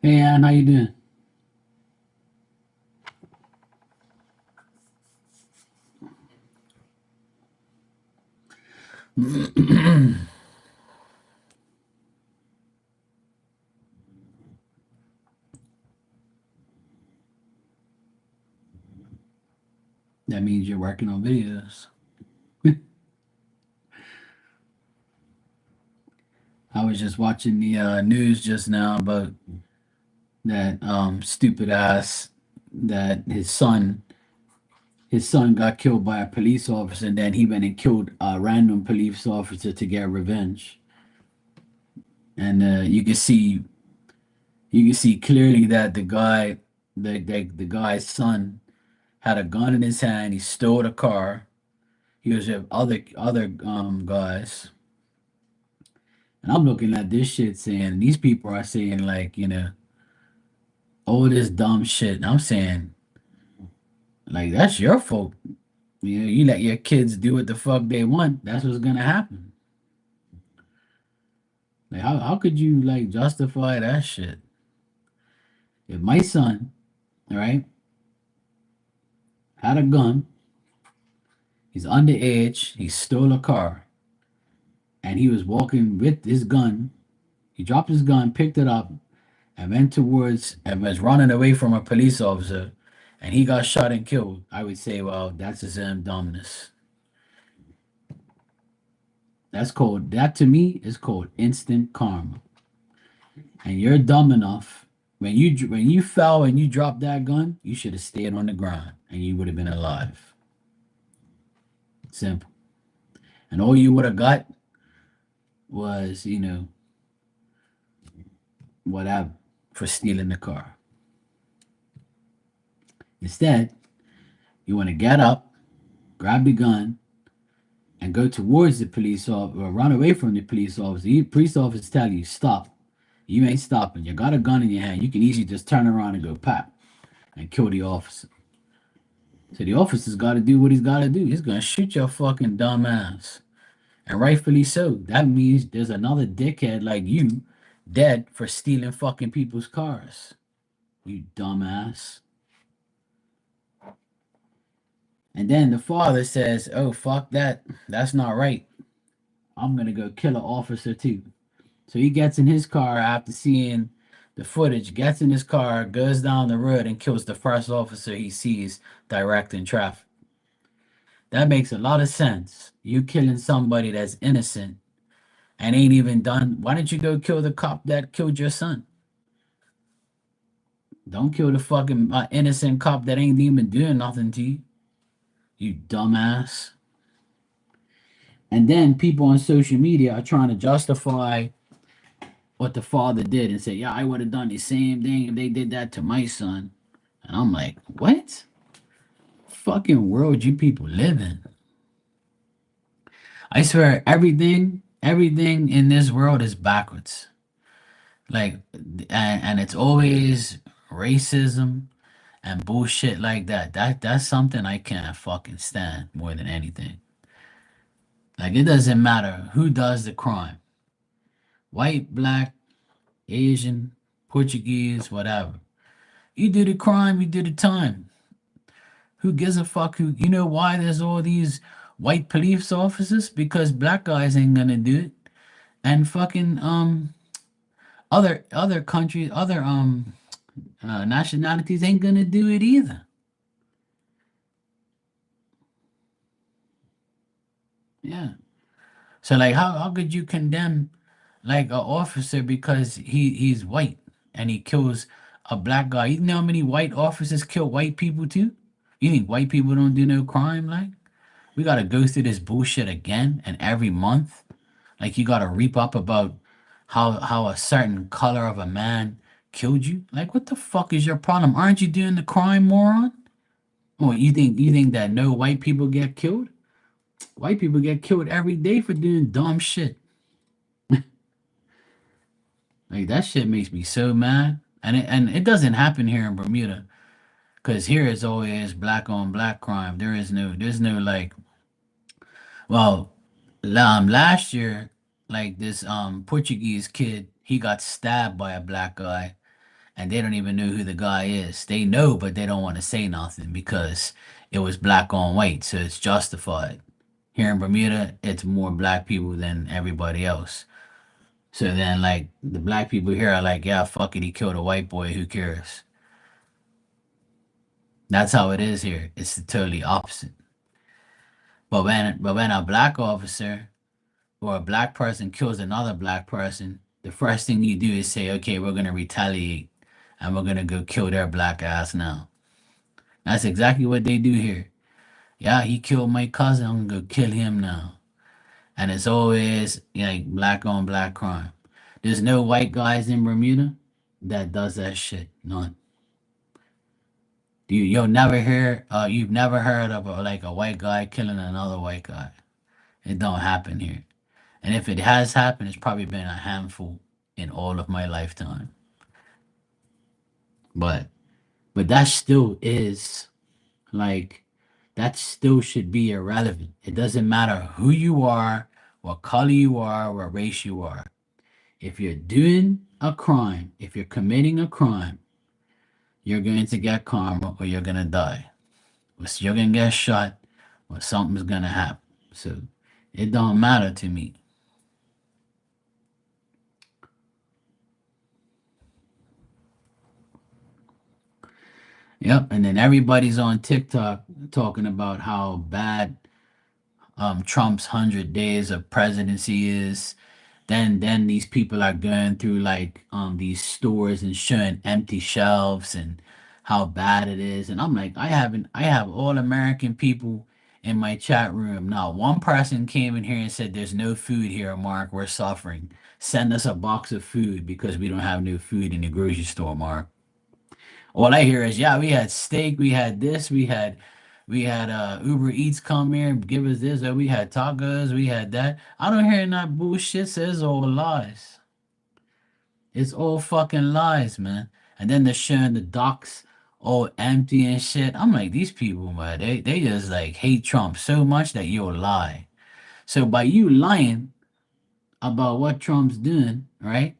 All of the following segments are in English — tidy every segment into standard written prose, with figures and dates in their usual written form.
Hey, Ann, how you doing? That means you're working on videos. I was just watching the news just now about that stupid ass that his son got killed by a police officer, and then he went and killed a random police officer to get revenge. And you can see clearly that the guy's son had a gun in his hand. He stole a car. He was with other guys. And I'm looking at this shit saying, these people are saying, like, all this dumb shit. And I'm saying, like, that's your fault. You let your kids do what the fuck they want. That's what's gonna happen. Like, how could you, like, justify that shit? If my son, all right, had a gun, he's underage, he stole a car, and he was walking with his gun, he dropped his gun, picked it up, and went towards and was running away from a police officer, and he got shot and killed, I would say, well, that's his own dumbness. That to me is called instant karma. And you're dumb enough when you fell and you dropped that gun, you should have stayed on the ground and you would have been alive. Simple. And all you would have got was, whatever, for stealing the car. Instead, you want to get up, grab the gun, and go towards the police officer or run away from the police officer. The police officer tell you stop. You ain't stopping. You got a gun in your hand. You can easily just turn around and go pop and kill the officer. So the officer's got to do what he's got to do. He's gonna shoot your fucking dumb ass, and rightfully so. That means there's another dickhead like you dead for stealing fucking people's cars. You dumbass. And then the father says, "Oh fuck that. That's not right. I'm gonna go kill an officer too." So he gets in his car after seeing the footage, gets in his car, goes down the road, and kills the first officer he sees directing traffic. That makes a lot of sense. You killing somebody that's innocent and ain't even done. Why didn't you go kill the cop that killed your son? Don't kill the fucking innocent cop that ain't even doing nothing to you, you dumbass. And then people on social media are trying to justify what the father did and say, yeah, I would have done the same thing if they did that to my son. And I'm like, what fucking world you people live in? I swear, everything in this world is backwards. Like, and it's always racism and bullshit like that. That's something I can't fucking stand more than anything. Like, it doesn't matter who does the crime, white, black, Asian, Portuguese, whatever. You do the crime, you do the time. Who gives a fuck? Who you know why there's all these white police officers? Because black guys ain't gonna do it, and fucking other countries, other nationalities ain't gonna do it either. Yeah. So like how could you condemn like an officer because he's white and he kills a black guy? You know how many white officers kill white people too? You think white people don't do no crime? Like we gotta go through this bullshit again and every month. Like you gotta reap up about how a certain color of a man killed you. Like what the fuck is your problem? Aren't you doing the crime, moron? Well, you think that no white people get killed? White people get killed every day for doing dumb shit. Like that shit makes me so mad. And it doesn't happen here in Bermuda because here it's always black on black crime. There's no like well last year like this Portuguese kid he got stabbed by a black guy and they don't even know who the guy is. They know, but they don't want to say nothing because it was black on white, so it's justified. Here in Bermuda, it's more black people than everybody else. So then, like, the black people here are like, yeah, fuck it, he killed a white boy, who cares? That's how it is here. It's the totally opposite. But when a black officer or a black person kills another black person, the first thing you do is say, okay, we're gonna retaliate and we're gonna go kill their black ass now. That's exactly what they do here. Yeah, he killed my cousin, I'm gonna go kill him now. And it's always like black on black crime. There's no white guys in Bermuda that does that shit. None. You've never heard of like a white guy killing another white guy. It don't happen here. And if it has happened, it's probably been a handful in all of my lifetime. But that still is like that still should be irrelevant. It doesn't matter who you are, what color you are, what race you are. If you're doing a crime, if you're committing a crime, you're going to get karma or you're gonna die. Or you're gonna get shot or something's gonna happen. So it don't matter to me. Yep. And then everybody's on TikTok talking about how bad Trump's 100 days of presidency is. Then these people are going through like these stores and showing empty shelves and how bad it is. And I'm like, I have all American people in my chat room. Now one person came in here and said there's no food here, Mark. We're suffering. Send us a box of food because we don't have no food in the grocery store, Mark. All I hear is, yeah, we had steak, we had this, we had Uber Eats come here and give us this, or we had tacos, we had that. I don't hear that bullshit, so it's all lies. It's all fucking lies, man. And then they're showing the docks all empty and shit. I'm like, these people, man, they just like hate Trump so much that you'll lie. So by you lying about what Trump's doing, right?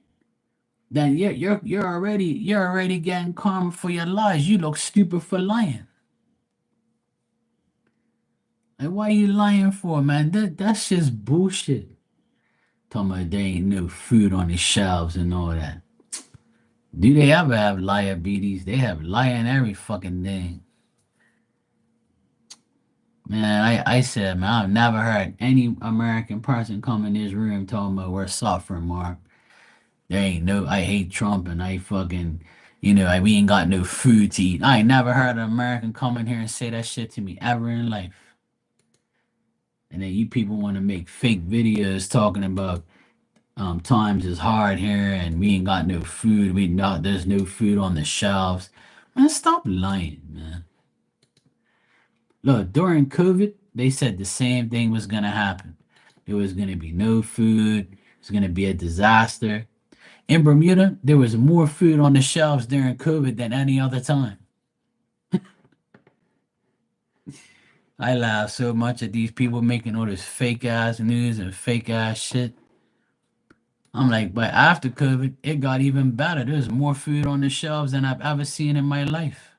Then you're already getting karma for your lies. You look stupid for lying. Like, why you lying for, man? That's just bullshit. Talking about there ain't no food on the shelves and all that. Do they ever have liabilities? They have lying every fucking thing. Man, I said, man, I've never heard any American person come in this room talking about we're suffering, Mark. There ain't no, I hate Trump and I fucking, we ain't got no food to eat. I ain't never heard an American come in here and say that shit to me ever in life. And then you people want to make fake videos talking about times is hard here and we ain't got no food. There's no food on the shelves. Man, stop lying, man. Look, during COVID, they said the same thing was gonna happen. There was gonna be no food. It's gonna be a disaster. In Bermuda, there was more food on the shelves during COVID than any other time. I laugh so much at these people making all this fake ass news and fake ass shit. I'm like, but after COVID, it got even better. There's more food on the shelves than I've ever seen in my life.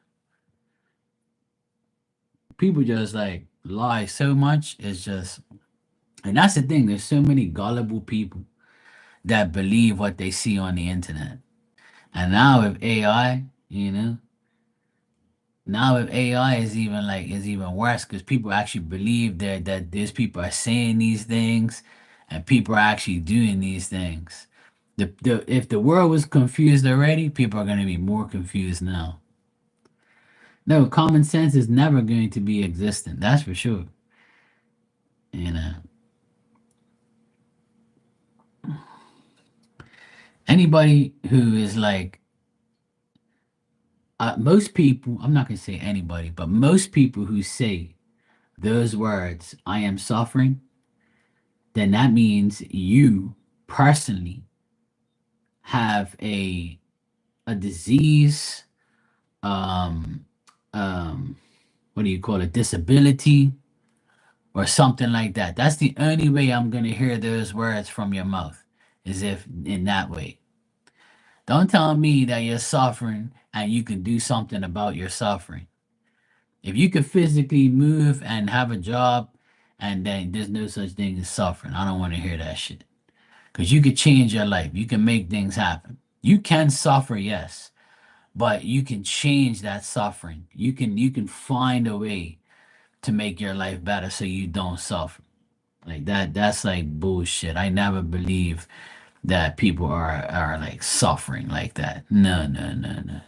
People just like lie so much. It's just, and that's the thing. There's so many gullible people that believe what they see on the internet. And now with AI, now with AI is even worse because people actually believe that these people are saying these things, and people are actually doing these things. If the world was confused already, people are going to be more confused now. No, common sense is never going to be existent. That's for sure. You know, anybody who is like most people, I'm not going to say anybody, but most people who say those words, I am suffering, then that means you personally have a disease, um, what do you call it, disability, or something like that. That's the only way I'm gonna hear those words from your mouth, is if in that way. Don't tell me that you're suffering and you can do something about your suffering. If you could physically move and have a job, and then there's no such thing as suffering, I don't want to hear that shit. Because you could change your life, you can make things happen. You can suffer, yes, but you can change that suffering. You can find a way to make your life better so you don't suffer. Like that's like bullshit. I never believe that people are like suffering like that. No, no, no, no.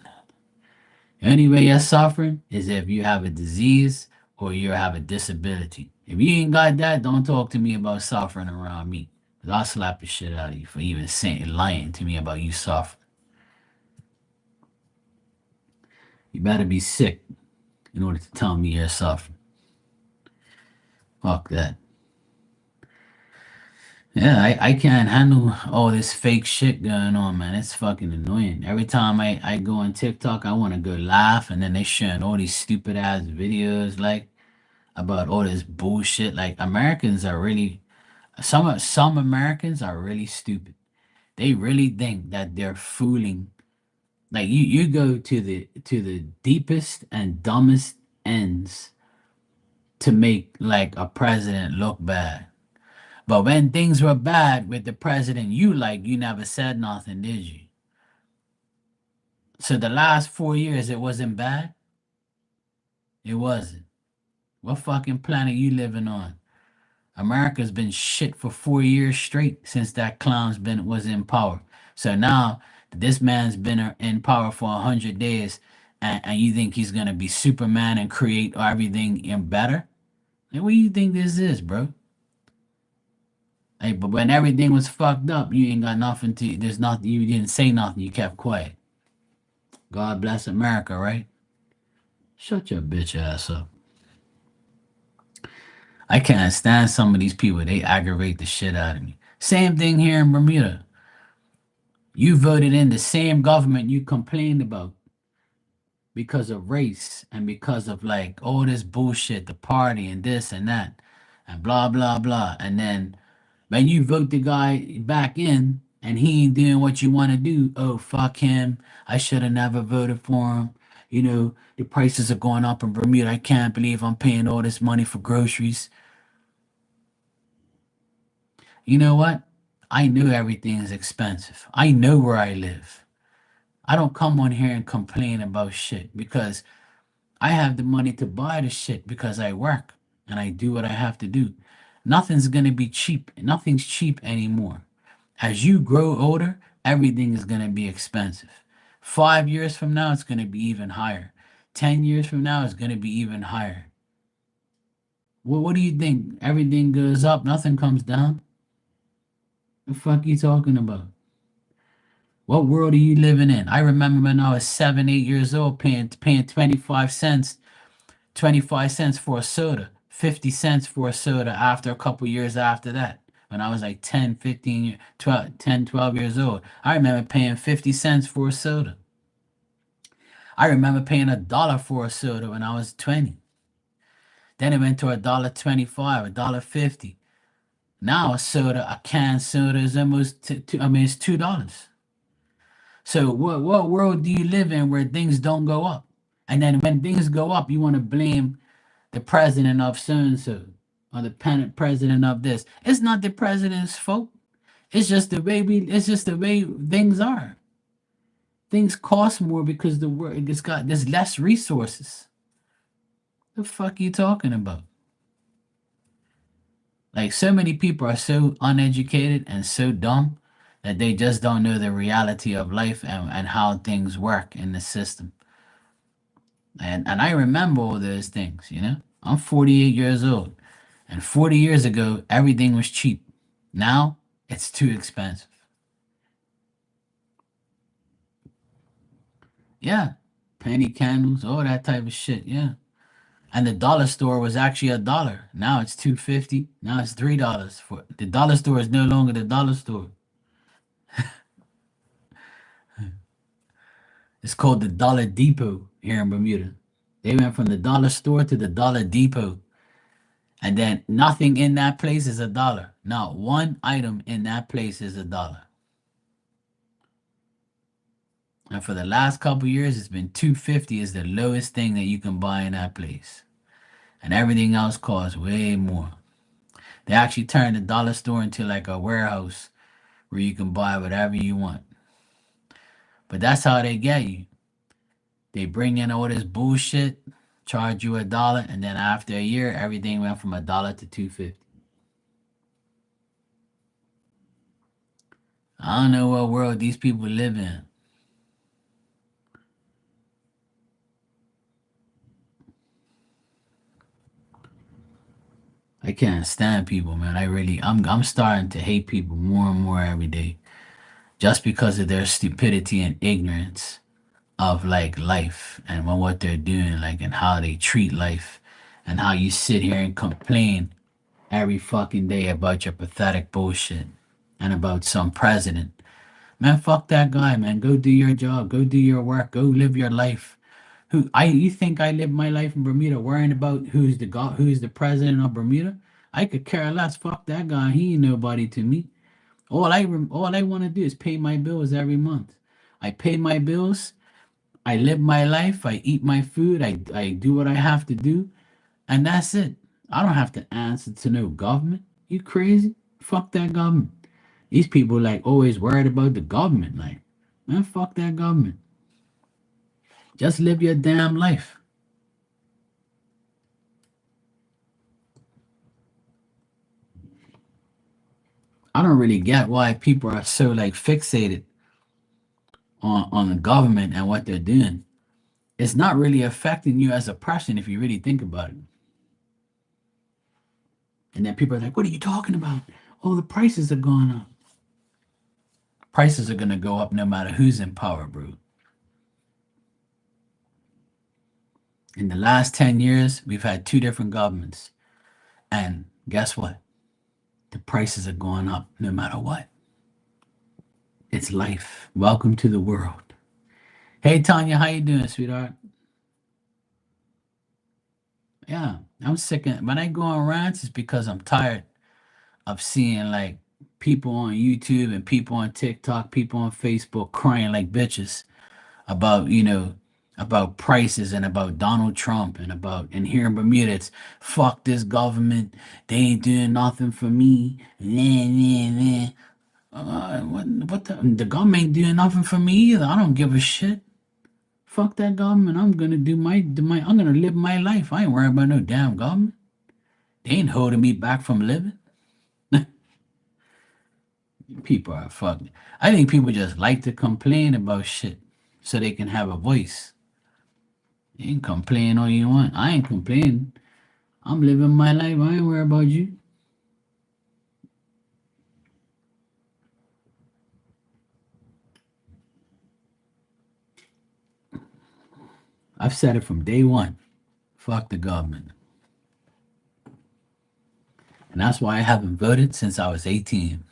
Only way you're suffering is if you have a disease or you have a disability. If you ain't got that, don't talk to me about suffering around me. 'Cause I'll slap the shit out of you for even saying lying to me about you suffering. You better be sick in order to tell me you're suffering. Fuck that. Yeah, I can't handle all this fake shit going on, man. It's fucking annoying. Every time I go on TikTok, I want to go laugh, and then they showing all these stupid ass videos like about all this bullshit. Like Americans are really some Americans are really stupid. They really think that they're fooling. Like you go to the deepest and dumbest ends to make like a president look bad. But when things were bad with the president you never said nothing, did you? So the last 4 years, it wasn't bad? It wasn't. What fucking planet you living on? America's been shit for 4 years straight since that clown's been was in power. So now this man's been in power for 100 days, and you think he's gonna be Superman and create everything in better? And what do you think this is, bro? Hey, but when everything was fucked up, you ain't got nothing to. There's nothing. You didn't say nothing. You kept quiet. God bless America, right? Shut your bitch ass up. I can't stand some of these people. They aggravate the shit out of me. Same thing here in Bermuda. You voted in the same government you complained about because of race and because of like all this bullshit, the party and this and that, and blah blah blah. And then when you vote the guy back in and he ain't doing what you want to do, oh fuck him. I should have never voted for him. The prices are going up in Bermuda. I can't believe I'm paying all this money for groceries. You know what? I knew everything is expensive. I know where I live. I don't come on here and complain about shit because I have the money to buy the shit because I work and I do what I have to do. Nothing's going to be cheap. Nothing's cheap anymore. As you grow older, everything is going to be expensive. 5 years from now, it's going to be even higher. 10 years from now, it's going to be even higher. Well, what do you think? Everything goes up, nothing comes down? The fuck you talking about? What world are you living in? I remember when I was 7, 8 years old, paying 25 cents for a soda, 50 cents for a soda after a couple years after that. When I was like 10, 15, 12, 10, 12 years old, I remember paying 50 cents for a soda. I remember paying $1 for a soda when I was 20. Then it went to $1.25, $1.50. Now a canned soda is almost, it's $2. So what world do you live in where things don't go up? And then when things go up, you want to blame the president of so and so or the president of this. It's not the president's fault. It's just the way things are. Things cost more because the world it's got there's less resources. The fuck you talking about? Like so many people are so uneducated and so dumb that they just don't know the reality of life and how things work in the system. And I remember all those things. I'm 48 years old. And 40 years ago, everything was cheap. Now it's too expensive. Yeah. Penny candles, all that type of shit. Yeah. And the dollar store was actually $1. Now it's 2.50. Now it's $3. For the dollar store is no longer the dollar store. It's called the Dollar Depot here in Bermuda. They went from the dollar store to the Dollar Depot. And then nothing in that place is $1. Not one item in that place is $1. And for the last couple years, it's been 250 is the lowest thing that you can buy in that place. And everything else costs way more. They actually turned the dollar store into like a warehouse where you can buy whatever you want. But that's how they get you. They bring in all this bullshit, charge you $1, and then after a year, everything went from $1 to 250. I don't know what world these people live in. I can't stand people, man. I'm starting to hate people more and more every day just because of their stupidity and ignorance of like life and what they're doing, like and how they treat life and how you sit here and complain every fucking day about your pathetic bullshit and about some president. Man, fuck that guy, man. Go do your job. Go do your work. Go live your life. You think I live my life in Bermuda worrying about who's the president of Bermuda? I could care less. Fuck that guy. He ain't nobody to me. All I want to do is pay my bills every month. I pay my bills. I live my life. I eat my food. I do what I have to do, and that's it. I don't have to answer to no government. You crazy? Fuck that government. These people like always worried about the government. Like, man, fuck that government. Just live your damn life. I don't really get why people are so like fixated on the government and what they're doing. It's not really affecting you as a person if you really think about it. And then people are like, "What are you talking about? Oh, the prices are going up. Prices are gonna go up no matter who's in power, bro." In the last 10 years, we've had two different governments. And guess what? The prices are going up no matter what. It's life. Welcome to the world. Hey Tanya, how you doing, sweetheart? Yeah, I'm sick of when I go on rants, it's because I'm tired of seeing like people on YouTube and people on TikTok, people on Facebook crying like bitches about, about prices and about Donald Trump and here in Bermuda, it's fuck this government. They ain't doing nothing for me. Nah, nah, nah. What the government ain't doing nothing for me either. I don't give a shit. Fuck that government. I'm gonna I'm gonna live my life. I ain't worried about no damn government. They ain't holding me back from living. People are fucking. I think people just like to complain about shit so they can have a voice. You can complain all you want. I ain't complaining. I'm living my life. I ain't worried about you. I've said it from day one. Fuck the government. And that's why I haven't voted since I was 18.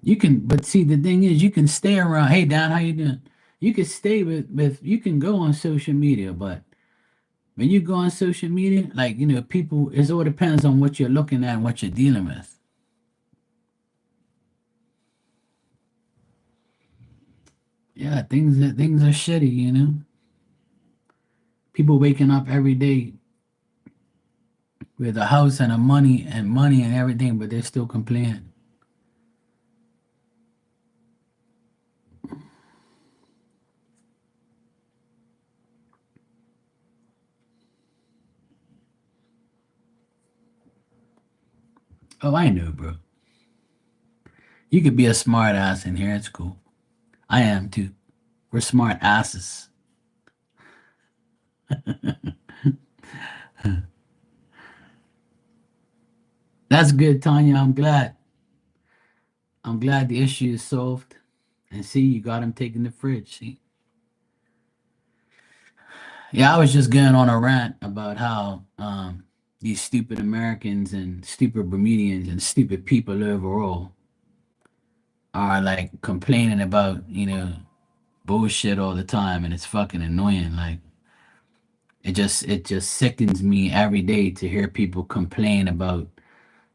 You can, but see, the thing is, you can stay around. Hey, Don, how you doing? You can stay you can go on social media, but when you go on social media, like, people, it all depends on what you're looking at and what you're dealing with. Yeah, things are shitty, People waking up every day with a house and a money and everything, but they're still complaining. Oh, I know, bro. You could be a smart ass in here. It's cool. I am too. We're smart asses. That's good, Tanya. I'm glad the issue is solved. And see, you got him taking the fridge. See? Yeah, I was just going on a rant about how these stupid Americans and stupid Bermudians and stupid people overall are like complaining about, bullshit all the time, and it's fucking annoying. Like, It just sickens me every day to hear people complain about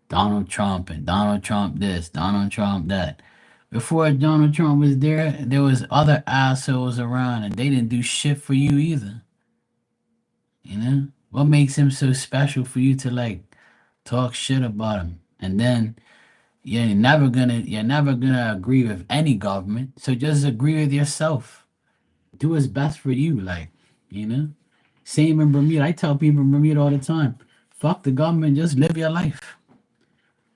Donald Trump and Donald Trump this, Donald Trump that. Before Donald Trump was there was other assholes around and they didn't do shit for you either. You know? What makes him so special for you to like talk shit about him? And then you're never gonna agree with any government. So just agree with yourself. Do what's best for you, like, you know? Same in Bermuda. I tell people in Bermuda all the time, fuck the government, just live your life.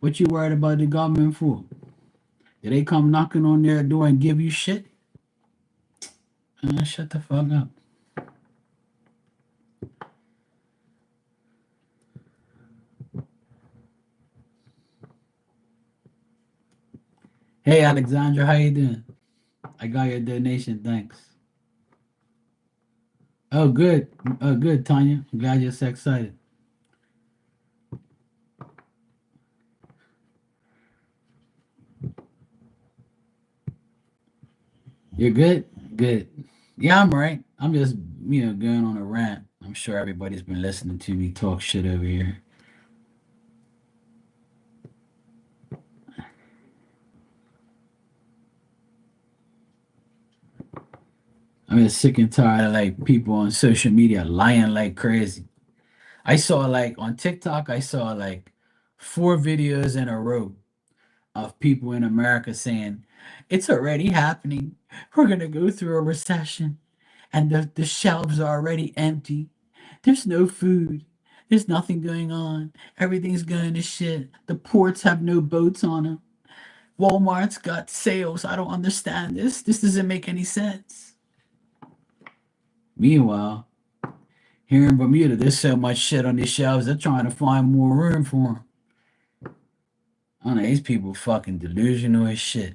What you worried about the government for? Did they come knocking on their door and give you shit? Shut the fuck up. Hey Alexandra, how you doing? I got your donation, thanks. Oh good. Oh good, Tanya. I'm glad you're so excited. You're good? Good. Yeah, I'm right. I'm just, going on a rant. I'm sure everybody's been listening to me talk shit over here. I'm just sick and tired of like people on social media lying like crazy. I saw like on TikTok, I saw like 4 videos in a row of people in America saying, it's already happening. We're going to go through a recession and the shelves are already empty. There's no food. There's nothing going on. Everything's going to shit. The ports have no boats on them. Walmart's got sales. I don't understand this. This doesn't make any sense. Meanwhile, here in Bermuda, there's so much shit on these shelves, they're trying to find more room for them. I don't know, these people fucking delusional as shit.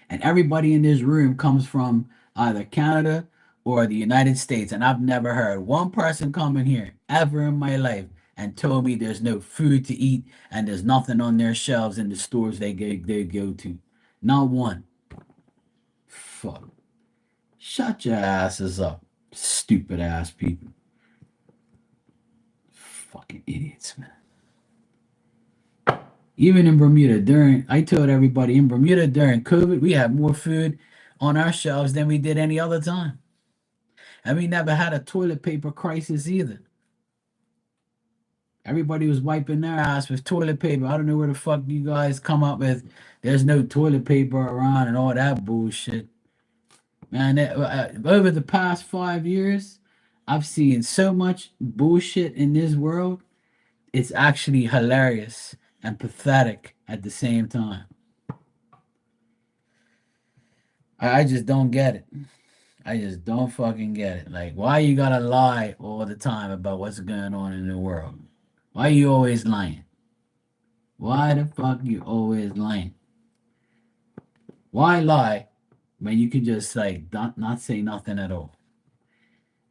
And everybody in this room comes from either Canada or the United States. And I've never heard one person come in here ever in my life and told me there's no food to eat and there's nothing on their shelves in the stores they go to. Not one. Fuck. Shut your asses up. Stupid ass people. Fucking idiots, man. Even in Bermuda, I told everybody in Bermuda during COVID, we had more food on our shelves than we did any other time. And we never had a toilet paper crisis either. Everybody was wiping their ass with toilet paper. I don't know where the fuck you guys come up with. There's no toilet paper around and all that bullshit. Man, over the past 5 years, I've seen so much bullshit in this world. It's actually hilarious and pathetic at the same time. I just don't get it. I just don't fucking get it. Like, why you gotta lie all the time about what's going on in the world? Why you always lying? Why the fuck you always lying? Why lie when you can just like not say nothing at all?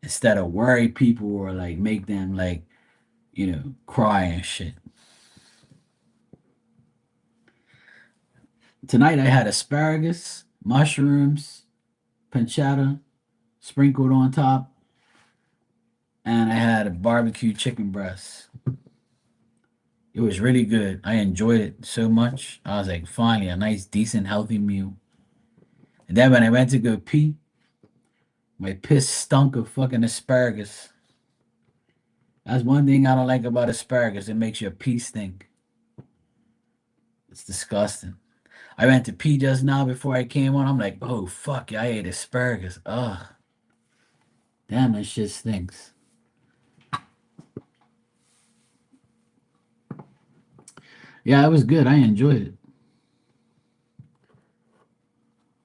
Instead of worry people or like make them like, cry and shit. Tonight I had asparagus, mushrooms, pancetta sprinkled on top, and I had a barbecue chicken breast. It was really good. I enjoyed it so much. I was like, finally, a nice, decent, healthy meal. And then when I went to go pee, my piss stunk of fucking asparagus. That's one thing I don't like about asparagus. It makes your pee stink. It's disgusting. I went to pee just now before I came on. I'm like, oh, fuck, yeah, I ate asparagus. Ugh. Damn, that shit stinks. Yeah, it was good. I enjoyed it.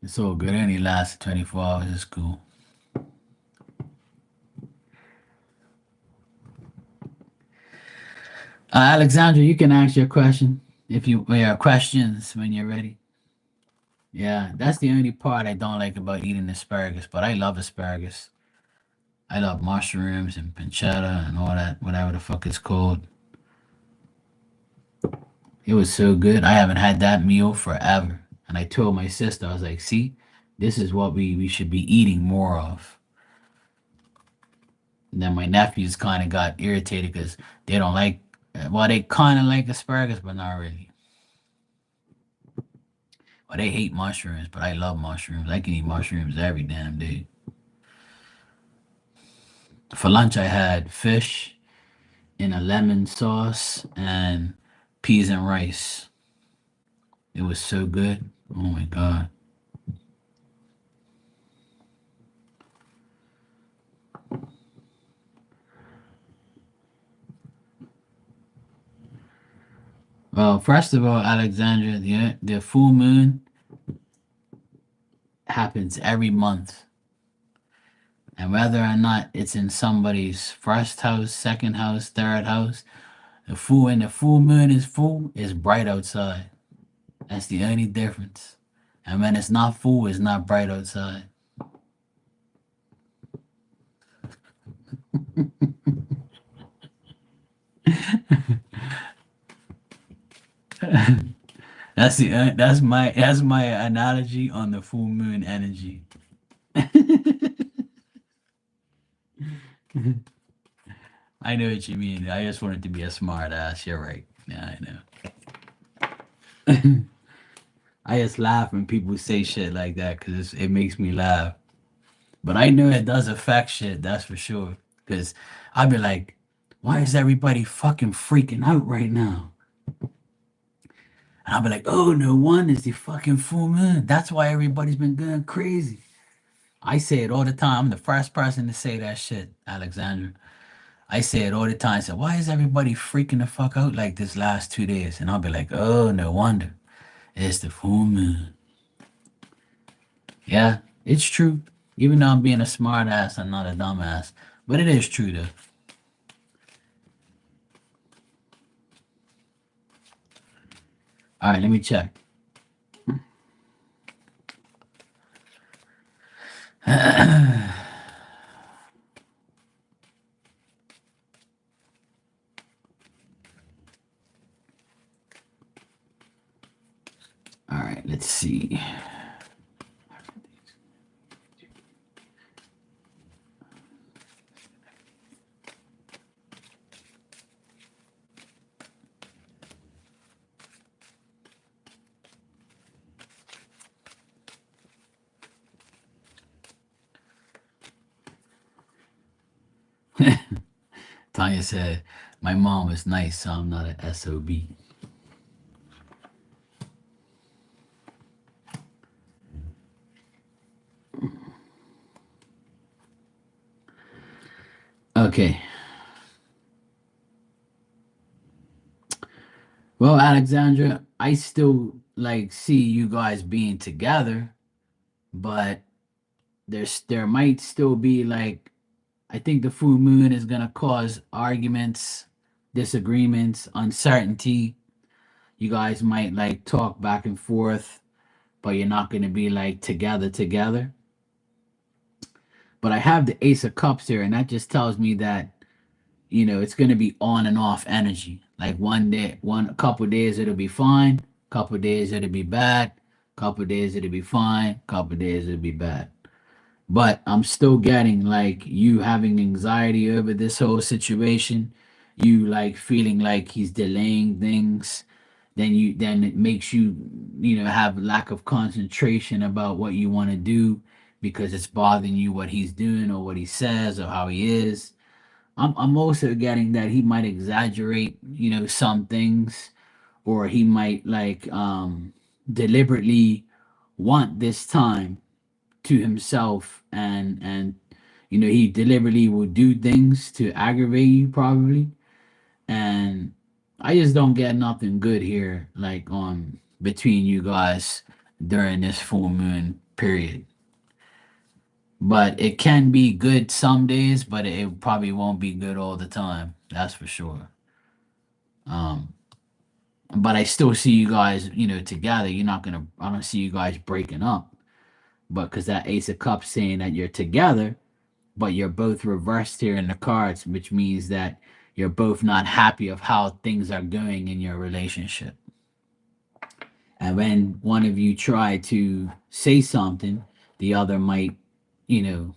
It's all good. It only lasted 24 hours. It's cool. Alexandra, you can ask your question if you questions when you're ready. Yeah, that's the only part I don't like about eating asparagus, but I love asparagus. I love mushrooms and pancetta and all that, whatever the fuck it's called. It was so good. I haven't had that meal forever. And I told my sister, I was like, see, this is what we should be eating more of. And then my nephews kind of got irritated because they don't like, well, they kind of like asparagus, but not really. Well, they hate mushrooms, but I love mushrooms. I can eat mushrooms every damn day. For lunch, I had fish in a lemon sauce and peas and rice. It was so good. Oh my God. Well, first of all, Alexandra, the full moon happens every month. And whether or not it's in somebody's first house, second house, third house, when the full moon is full, it's bright outside. That's the only difference. And when it's not full, it's not bright outside. That's my analogy on the full moon energy. I know what you mean. I just wanted to be a smart ass. You're right. Yeah, I know. I just laugh when people say shit like that because it makes me laugh. But I know it does affect shit, that's for sure. Because I'd be like, why is everybody fucking freaking out right now? And I'll be like, oh, no one is the fucking full moon. That's why everybody's been going crazy. I say it all the time. I'm the first person to say that shit, Alexandra. I say it all the time. I say, why is everybody freaking the fuck out like this last 2 days? And I'll be like, oh, no wonder. It's the full moon. Yeah, it's true. Even though I'm being a smart ass, I'm not a dumbass. But it is true, though. All right, let me check. All right, let's see. Tanya said, my mom was nice, so I'm not an SOB. Okay. Well, Alexandra, I still like see you guys being together, but there might still be like I think the full moon is gonna cause arguments, disagreements, uncertainty. You guys might like talk back and forth, but you're not gonna be like together. But I have the Ace of Cups here, and that just tells me that it's gonna be on and off energy. Like one day, a couple days it'll be fine, couple days it'll be bad, couple days it'll be fine, couple days it'll be bad. But I'm still getting like you having anxiety over this whole situation, you like feeling like he's delaying things, then it makes you have lack of concentration about what you want to do because it's bothering you what he's doing or what he says or how he is. I'm also getting that he might exaggerate, some things, or he might like deliberately want this time to himself, and he deliberately will do things to aggravate you probably. And I just don't get nothing good here like on between you guys during this full moon period. But it can be good some days, but it probably won't be good all the time. That's for sure. Um, but I still see you guys, together. I don't see you guys breaking up. But because that Ace of Cups saying that you're together, but you're both reversed here in the cards, which means that you're both not happy of how things are going in your relationship. And when one of you try to say something, the other might, you know,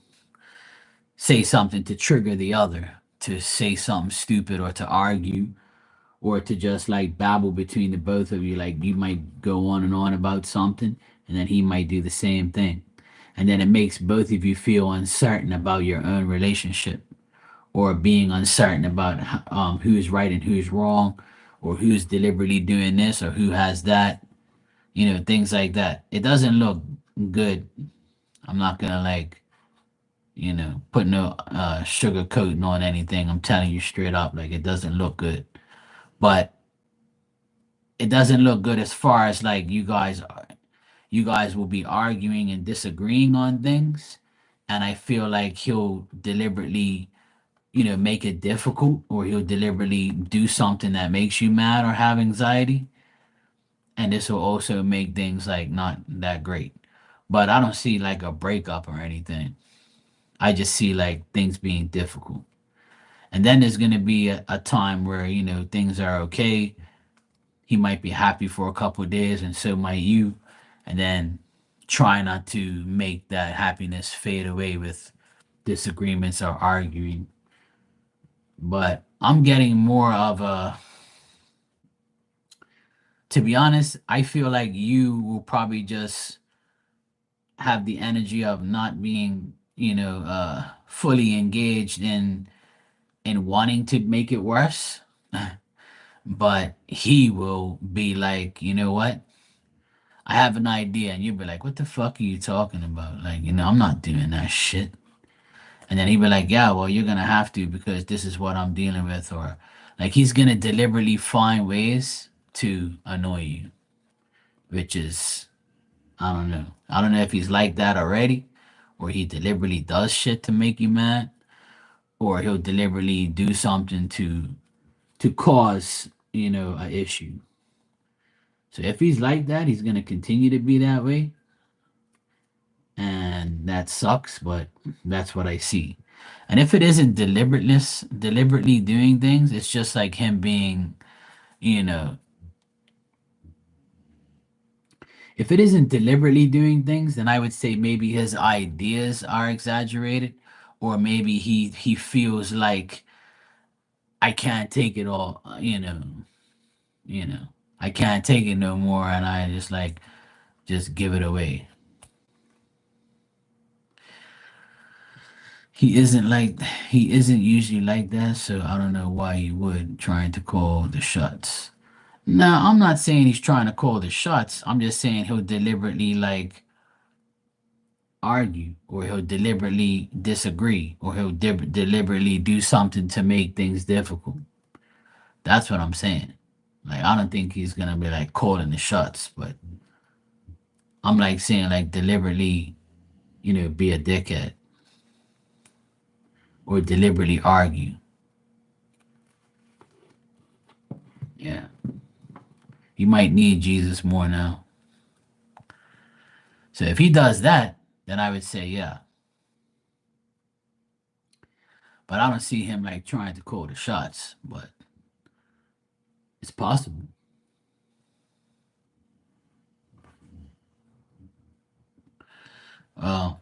say something to trigger the other, to say something stupid or to argue or to just like babble between the both of you. Like you might go on and on about something, and then he might do the same thing. And then it makes both of you feel uncertain about your own relationship or being uncertain about who's right and who's wrong or who's deliberately doing this or who has that, things like that. It doesn't look good. I'm not gonna like, put no sugar coating on anything. I'm telling you straight up, like it doesn't look good. But it doesn't look good as far as like you guys will be arguing and disagreeing on things. And I feel like he'll deliberately, make it difficult, or he'll deliberately do something that makes you mad or have anxiety. And this will also make things like not that great. But I don't see like a breakup or anything. I just see like things being difficult. And then there's going to be a time where, things are okay. He might be happy for a couple of days, and so might you. And then try not to make that happiness fade away with disagreements or arguing. But I'm getting more of a, to be honest, I feel like you will probably just have the energy of not being, fully engaged in wanting to make it worse. But he will be like, you know what? I have an idea, and you'll be like, what the fuck are you talking about? Like, I'm not doing that shit. And then he'd be like, yeah, well, you're gonna have to because this is what I'm dealing with, or like he's gonna deliberately find ways to annoy you, which is, I don't know. I don't know if he's like that already, or he deliberately does shit to make you mad, or he'll deliberately do something to cause, a issue. So if he's like that, he's gonna continue to be that way, and that sucks, but that's what I see. And if it isn't deliberately doing things, it's just like him being, you know, if it isn't deliberately doing things, then I would say maybe his ideas are exaggerated, or maybe he feels like I can't take it all, you know, I can't take it no more, and I just like just give it away. He isn't usually like that, so I don't know why he would trying to call the shots. No, I'm not saying he's trying to call the shots. I'm just saying he'll deliberately like argue, or he'll deliberately disagree, or he'll deliberately do something to make things difficult. That's what I'm saying. Like I don't think he's gonna be like calling the shots, but I'm like saying like deliberately, be a dickhead or deliberately argue. Yeah, you might need Jesus more now. So if he does that, then I would say yeah. But I don't see him like trying to call the shots. But it's possible. Well,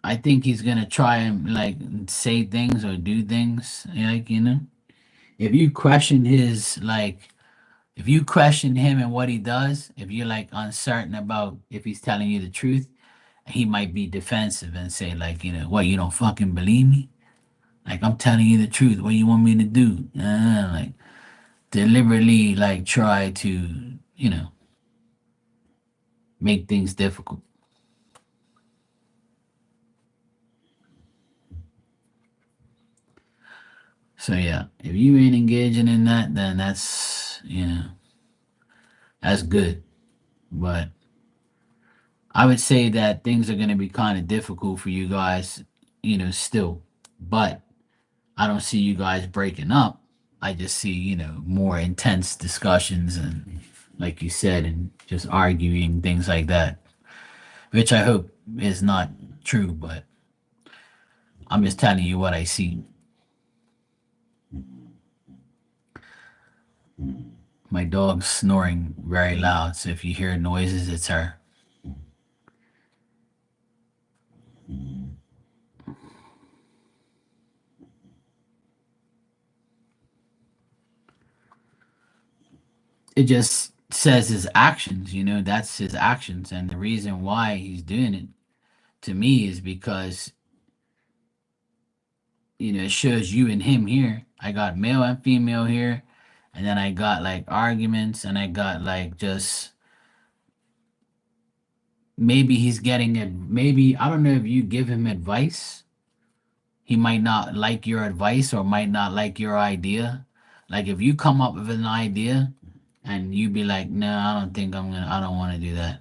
I think he's gonna try and like say things or do things like if you question his like if you question him and what he does, if you're like uncertain about if he's telling you the truth, he might be defensive and say like what, you don't fucking believe me, like I'm telling you the truth, what you want me to do, like deliberately like try to you know make things difficult. So yeah, if you ain't engaging in that, then that's good. But I would say that things are gonna be kind of difficult for you guys, still. But I don't see you guys breaking up. I just see, more intense discussions and like you said, and just arguing, things like that. Which I hope is not true, but I'm just telling you what I see. My dog's snoring very loud, so if you hear noises, it's her. it just says his actions, that's his actions. And the reason why he's doing it to me is because, it shows you and him here. I got male and female here. And then I got like arguments, and I got like just maybe he's getting it. Maybe, I don't know if you give him advice, he might not like your advice or might not like your idea. Like if you come up with an idea and you be like, no, I don't want to do that,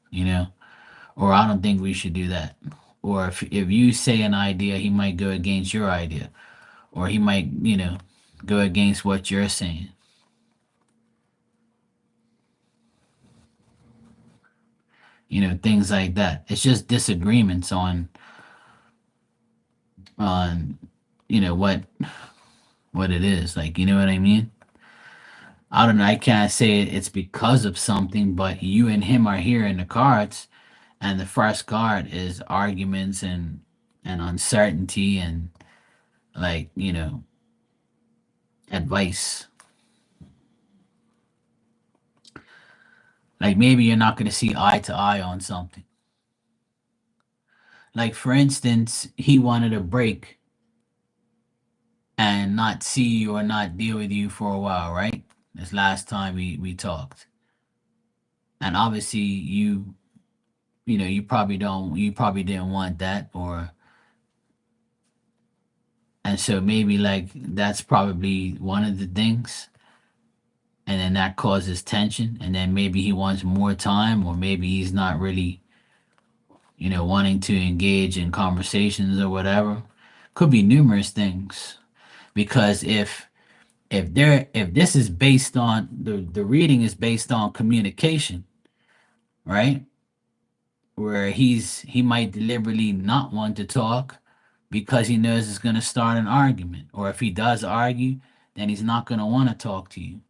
you know, or I don't think we should do that. Or if you say an idea, he might go against your idea, or he might, go against what you're saying, things like that. It's just disagreements on, what it is. Like, you know what I mean? I don't know. I can't say it's because of something, but you and him are here in the cards, and the first card is arguments and uncertainty and like advice. Like maybe you're not going to see eye to eye on something. Like for instance, he wanted a break and not see you or not deal with you for a while, right? This last time we talked, and obviously you probably didn't want that, or and so maybe like that's probably one of the things, and then that causes tension, and then maybe he wants more time, or maybe he's not really wanting to engage in conversations or whatever. Could be numerous things, because if this is based on the reading is based on communication, right? Where he might deliberately not want to talk because he knows it's going to start an argument, or if he does argue, then he's not going to want to talk to you.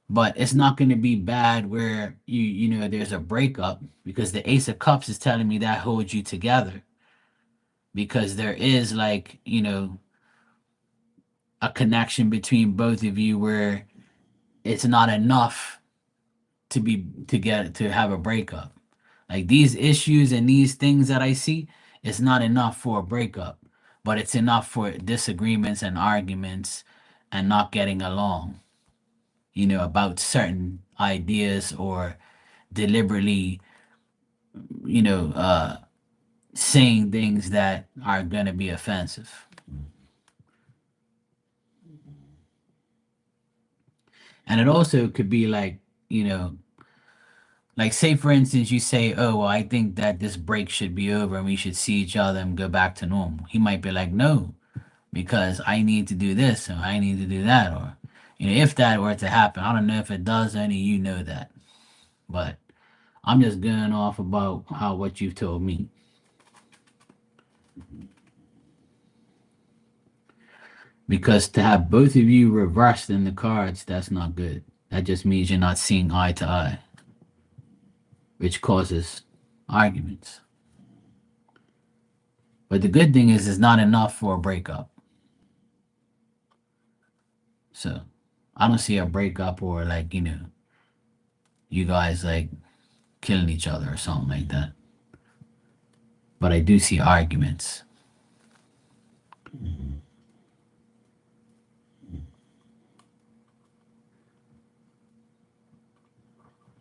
But it's not going to be bad where there's a breakup, because the Ace of Cups is telling me that holds you together, because there is like a connection between both of you where it's not enough to have a breakup. Like these issues and these things that I see, it's not enough for a breakup, but it's enough for disagreements and arguments and not getting along, about certain ideas, or deliberately, you know, uh, saying things that are going to be offensive. And it also could be like, you know, like say for instance, you say, "Oh, well, I think that this break should be over and we should see each other and go back to normal." He might be like, "No, because I need to do this or I need to do that," or if that were to happen. I don't know if it does. Only you know that, but I'm just going off about how what you've told me. Because to have both of you reversed in the cards, that's not good. That just means you're not seeing eye to eye, which causes arguments. But the good thing is, it's not enough for a breakup. So I don't see a breakup or like, you guys like killing each other or something like that. But I do see arguments.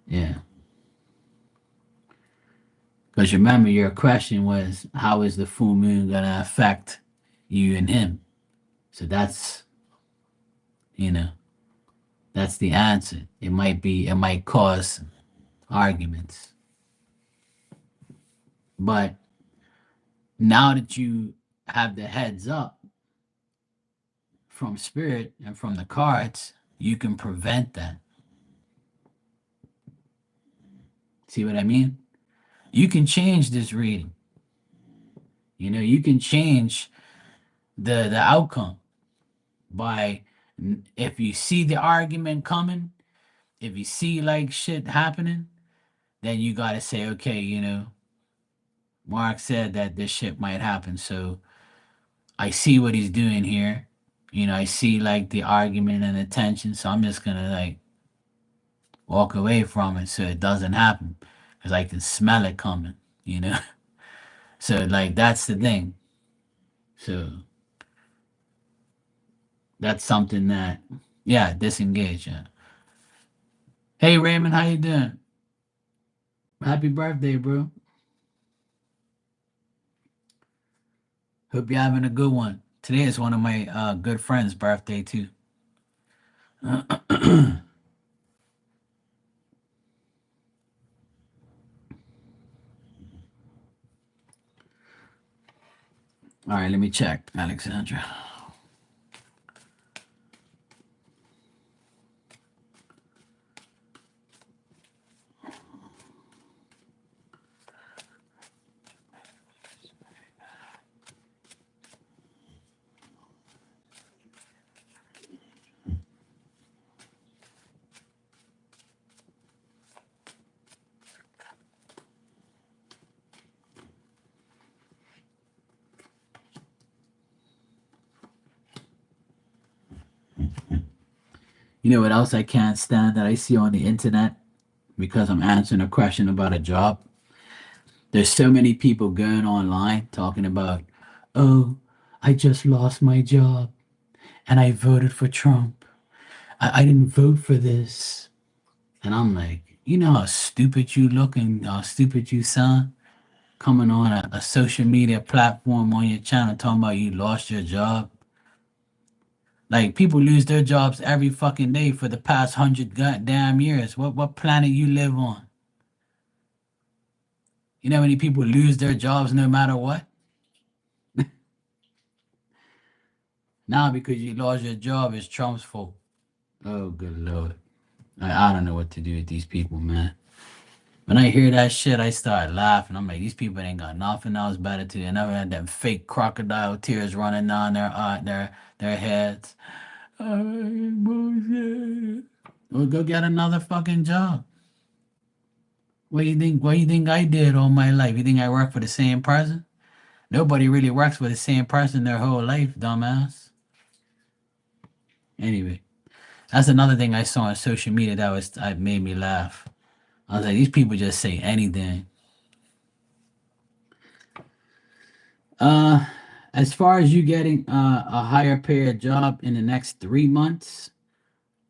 Yeah. Because remember, your question was, how is the full moon going to affect you and him? So you know, that's the answer. It might cause arguments. But now that you have the heads up from spirit and from the cards, you can prevent that. See what I mean? You can change this reading. You can change the outcome by, if you see the argument coming, if you see like shit happening, then you got to say, okay, Mark said that this shit might happen, so I see what he's doing here. I see like the argument and the tension, so I'm just gonna like walk away from it so it doesn't happen because I can smell it coming, you know. So like that's the thing. So that's something that, yeah, disengage. Yeah. Hey Raymond, how you doing? Happy birthday, bro. Hope you're having a good one. Today is one of my good friends' birthday too. All right, let me check, Alexandra. You know what else I can't stand that I see on the internet because I'm answering a question about a job? There's so many people going online talking about, oh, I just lost my job and I voted for Trump. I didn't vote for this. And I'm like, you know how stupid you look and how stupid you sound? Coming on a social media platform on your channel talking about you lost your job. Like people lose their jobs every fucking day for the past 100 goddamn years. What planet you live on? You know how many people lose their jobs no matter what? Now because you lost your job, it's Trump's fault. Oh, good lord. I don't know what to do with these people, man. When I hear that shit, I start laughing. I'm like, these people ain't got nothing else better to do. They never had them fake crocodile tears running down their heads. Oh, bullshit. Well, go get another fucking job. What do you think? What do you think I did all my life? You think I work for the same person? Nobody really works for the same person their whole life, dumbass. Anyway, that's another thing I saw on social media that made me laugh. I was like, these people just say anything. Uh, as far as you getting a higher paid job in the next 3 months,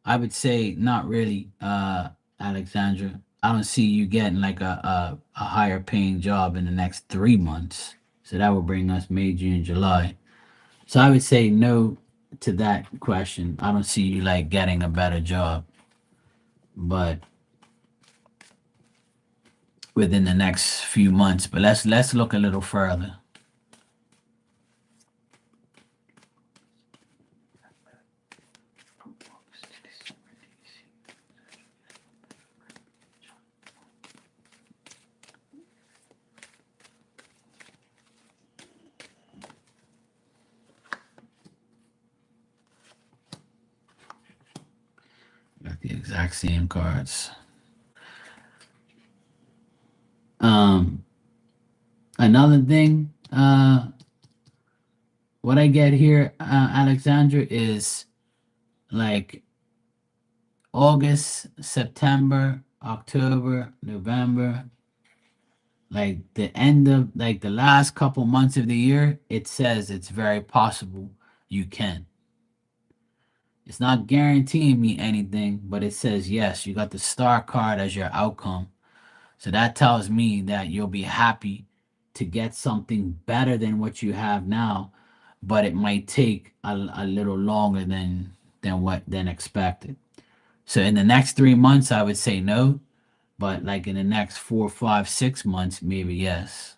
I would say not really, Alexandra. I don't see you getting like a higher paying job in the next 3 months. So that would bring us May, June, July. So I would say no to that question. I don't see you like getting a better job, but within the next few months. But let's look a little further. Got the exact same cards. Um, Another thing, what I get here, Alexandra, is like August, September, October, November, like the end of like the last couple months of the year, it says it's very possible you can. It's not guaranteeing me anything, but it says yes, you got the star card as your outcome. So that tells me that you'll be happy to get something better than what you have now, but it might take a little longer than expected. So in the next 3 months, I would say no, but like in the next 4, 5, 6 months, maybe yes.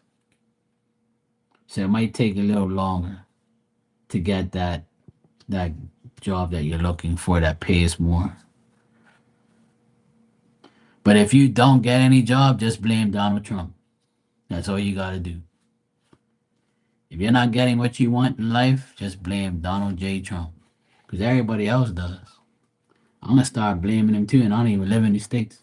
So it might take a little longer to get that job that you're looking for that pays more. But if you don't get any job, just blame Donald Trump. That's all you gotta do. If you're not getting what you want in life, just blame Donald J. Trump. Because everybody else does. I'm gonna start blaming him too, and I don't even live in the States.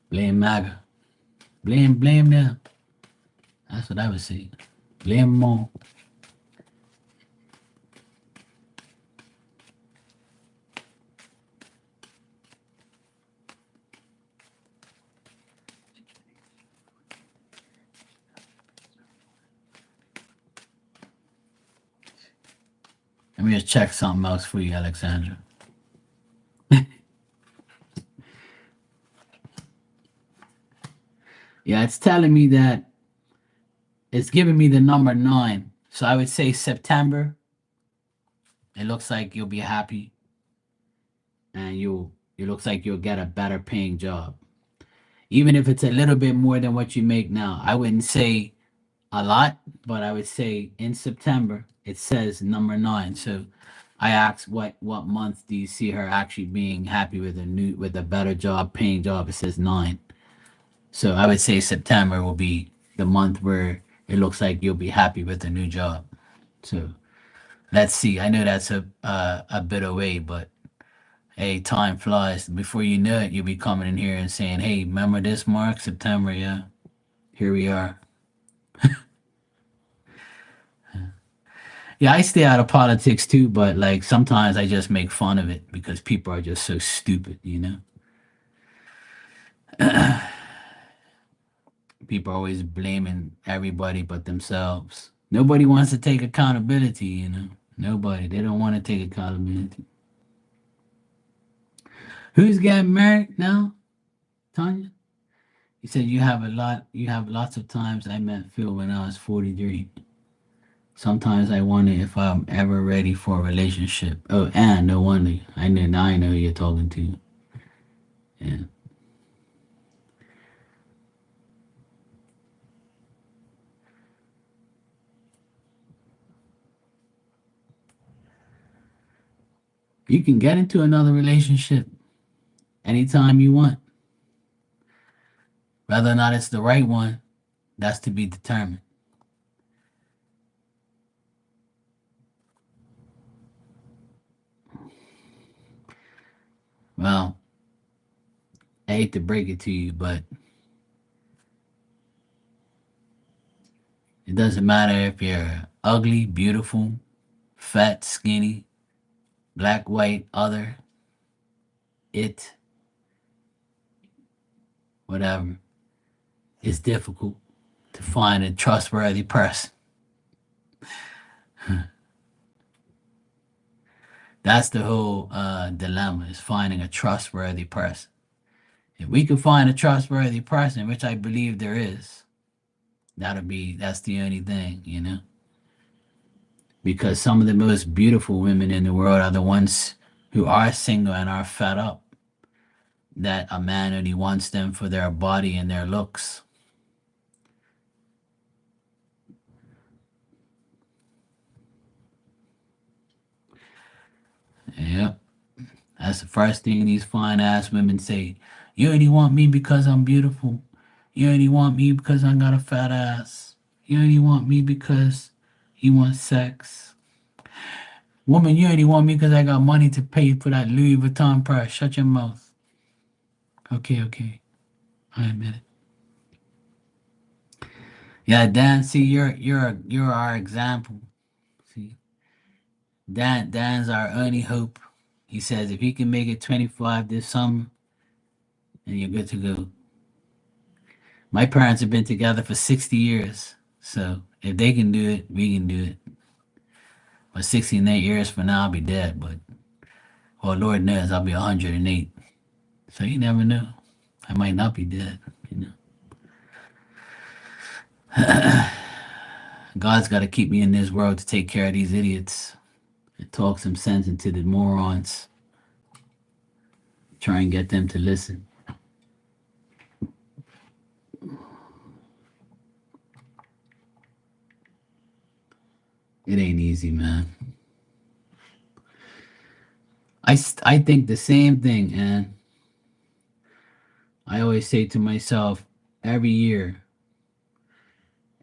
Blame MAGA. Blame them. That's what I would say. Lemon. Let me just check something else for you, Alexandra. Yeah, it's telling me that it's giving me the number 9. So I would say September. It looks like you'll be happy and it looks like you'll get a better paying job. Even if it's a little bit more than what you make now. I wouldn't say a lot, but I would say in September it says number 9. So I asked what month do you see her actually being happy with a better job, paying job? It says 9. So I would say September will be the month where it looks like you'll be happy with a new job. So let's see. I know that's a bit away, but hey, time flies. Before you know it, you'll be coming in here and saying, "Hey, remember this, Mark? September, yeah, here we are." Yeah, I stay out of politics too, but like sometimes I just make fun of it because people are just so stupid, you know? People are always blaming everybody but themselves. Nobody wants to take accountability, you know? Nobody. They don't want to take accountability. Who's getting married now, Tanya? You said you have lots of times I met Phil when I was 43. Sometimes I wonder if I'm ever ready for a relationship. Oh, and no wonder. Now I know who you're talking to. Yeah. You can get into another relationship anytime you want. Whether or not it's the right one, that's to be determined. Well, I hate to break it to you, but it doesn't matter if you're ugly, beautiful, fat, skinny, black, white, other, it, whatever. It's difficult to find a trustworthy person. That's the whole dilemma is finding a trustworthy person. If we can find a trustworthy person, which I believe there is, that's the only thing, you know? Because some of the most beautiful women in the world are the ones who are single and are fed up that a man only wants them for their body and their looks. Yep. That's the first thing these fine ass women say. You only want me because I'm beautiful. You only want me because I got a fat ass. You only want me because you want sex. Woman, you only want me because I got money to pay for that Louis Vuitton purse. Shut your mouth. Okay, okay. I admit it. Yeah, Dan, see, you're our example. See, Dan's our only hope. He says if he can make it 25 this summer, then you're good to go. My parents have been together for 60 years, so if they can do it, we can do it. But 68 years from now, I'll be dead. But well, Lord knows I'll be 108. So you never know. I might not be dead. You know, God's got to keep me in this world to take care of these idiots and talk some sense into the morons. Try and get them to listen. It ain't easy, man. I think the same thing, and I always say to myself every year,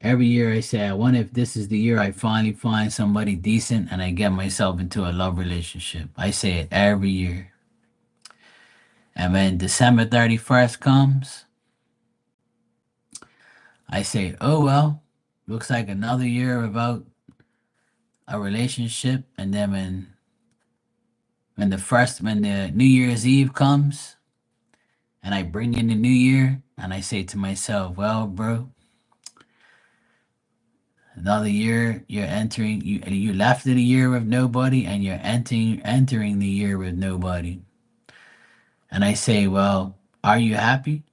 I say, I wonder if this is the year I finally find somebody decent and I get myself into a love relationship. I say it every year. And when December 31st comes, I say, oh well, looks like another year without a relationship, and then when the New Year's Eve comes, and I bring in the new year, and I say to myself, well, bro, another year you're entering. You left the year with nobody, and you're entering the year with nobody. And I say, well, are you happy?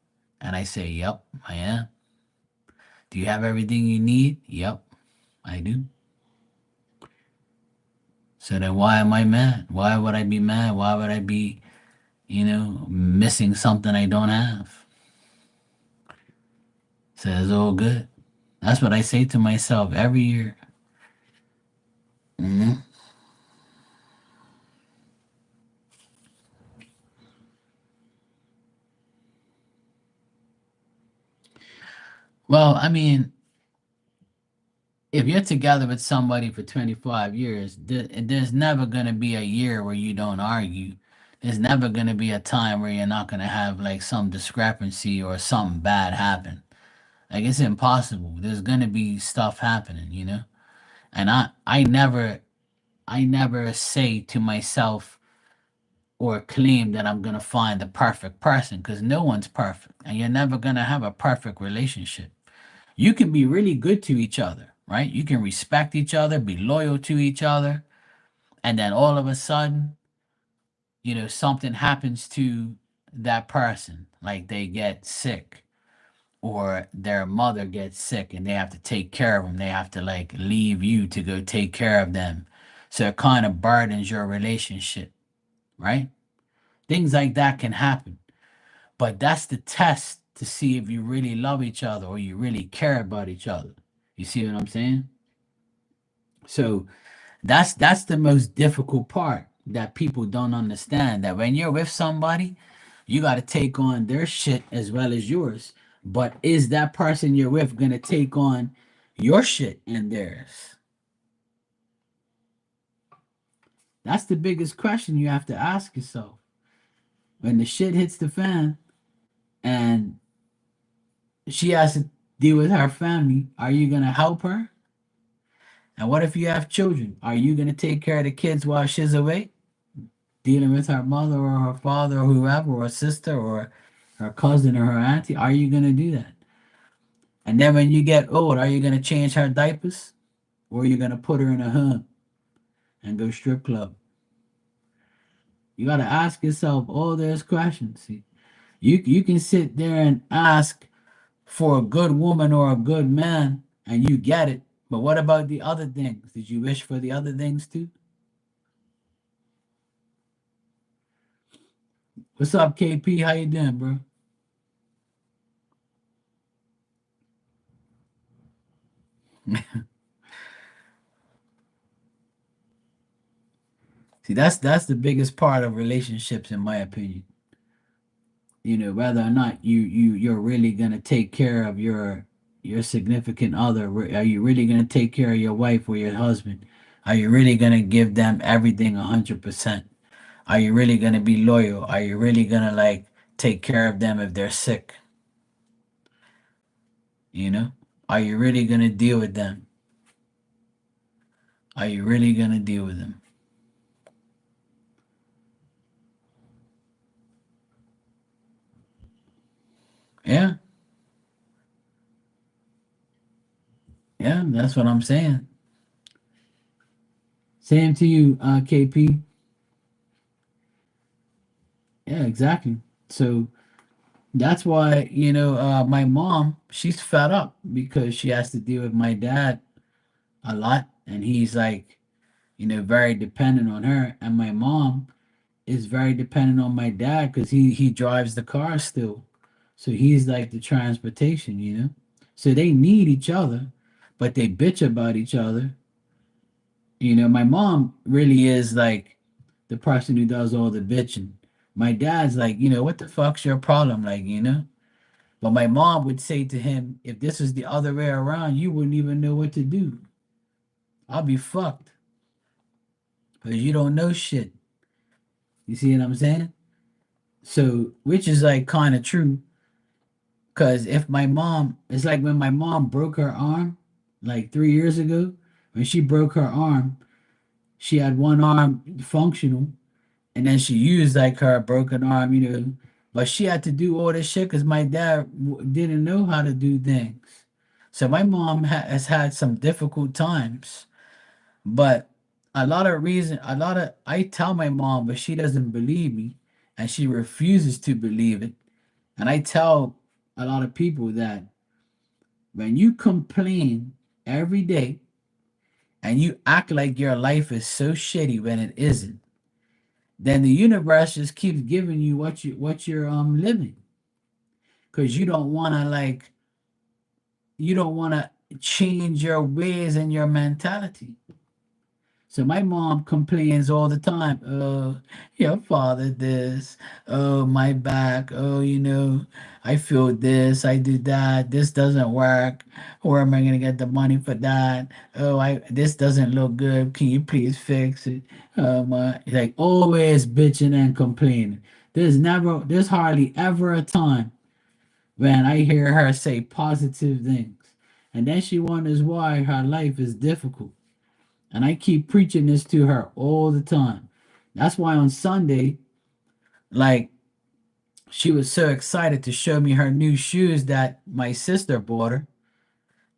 And I say, yep, I am. Do you have everything you need? Yep, I do. So then why am I mad? Why would I be mad? Why would I be, missing something I don't have? So it's all good. That's what I say to myself every year. hmm Well, I mean, if you're together with somebody for 25 years, there's never going to be a year where you don't argue. There's never going to be a time where you're not going to have like some discrepancy or something bad happen. Like it's impossible. There's going to be stuff happening. And I never say to myself or claim that I'm going to find the perfect person because no one's perfect and you're never going to have a perfect relationship. You can be really good to each other, right? You can respect each other, be loyal to each other, and then all of a sudden, something happens to that person, like they get sick or their mother gets sick and they have to take care of them. They have to like leave you to go take care of them. So it kind of burdens your relationship, right? Things like that can happen. But that's the test to see if you really love each other or you really care about each other. You see what I'm saying? So that's the most difficult part that people don't understand. That when you're with somebody, you got to take on their shit as well as yours. But is that person you're with gonna take on your shit and theirs? That's the biggest question you have to ask yourself. When the shit hits the fan and she has to deal with her family, are you gonna help her? And what if you have children? Are you gonna take care of the kids while she's away? Dealing with her mother or her father or whoever, or a sister or her cousin or her auntie, are you gonna do that? And then when you get old, are you gonna change her diapers? Or are you gonna put her in a home and go strip club? You gotta ask yourself all those questions. See, you can sit there and ask for a good woman or a good man and you get it. But what about the other things? Did you wish for the other things too? What's up, KP? How you doing, bro? See, that's the biggest part of relationships, in my opinion. Whether or not you're really gonna take care of your significant other. Are you really gonna take care of your wife or your husband? Are you really gonna give them everything 100%? Are you really gonna be loyal? Are you really gonna like take care of them if they're sick? You know? Are you really gonna deal with them? Are you really gonna deal with them? Yeah, yeah, that's what I'm saying. Same to you, KP. Yeah, exactly. So that's why, my mom, she's fed up because she has to deal with my dad a lot. And he's like, very dependent on her. And my mom is very dependent on my dad because he drives the car still. So he's like the transportation. So they need each other, but they bitch about each other. My mom really is like the person who does all the bitching. My dad's like, what the fuck's your problem? Like. But my mom would say to him, if this was the other way around, you wouldn't even know what to do. I'll be fucked because you don't know shit. You see what I'm saying? So, which is like kind of true. Because if my mom, it's like when my mom broke her arm, like 3 years ago when she broke her arm. She had one arm functional, and then she used like her broken arm, but she had to do all this shit because my dad didn't know how to do things. So my mom has had some difficult times, but a lot of, I tell my mom, but she doesn't believe me, and she refuses to believe it. And I tell a lot of people that when you complain every day and you act like your life is so shitty when it isn't, then the universe just keeps giving you what you're living, because you don't want to change your ways and your mentality. So my mom complains all the time. Oh, your father this. Oh, my back. Oh, I feel this. I do that. This doesn't work. Where am I gonna get the money for that? Oh, I this doesn't look good. Can you please fix it? My like always bitching and complaining. There's hardly ever a time when I hear her say positive things, and then she wonders why her life is difficult. And I keep preaching this to her all the time. That's why on Sunday, like, she was so excited to show me her new shoes that my sister bought her.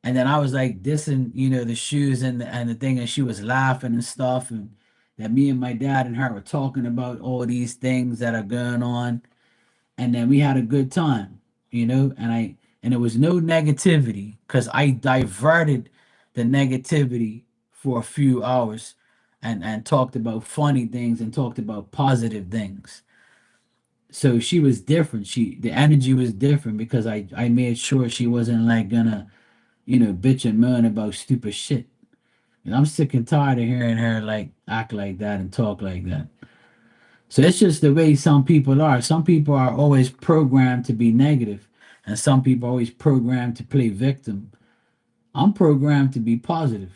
And then I was like dissing, the shoes and the thing, and she was laughing and stuff. And that me and my dad and her were talking about all these things that are going on. And then we had a good time, and it was no negativity because I diverted the negativity for a few hours and talked about funny things and talked about positive things. So she was different. The energy was different because I made sure she wasn't like gonna, bitch and moan about stupid shit. And I'm sick and tired of hearing her like act like that and talk like that. So it's just the way some people are. Some people are always programmed to be negative, and some people are always programmed to play victim. I'm programmed to be positive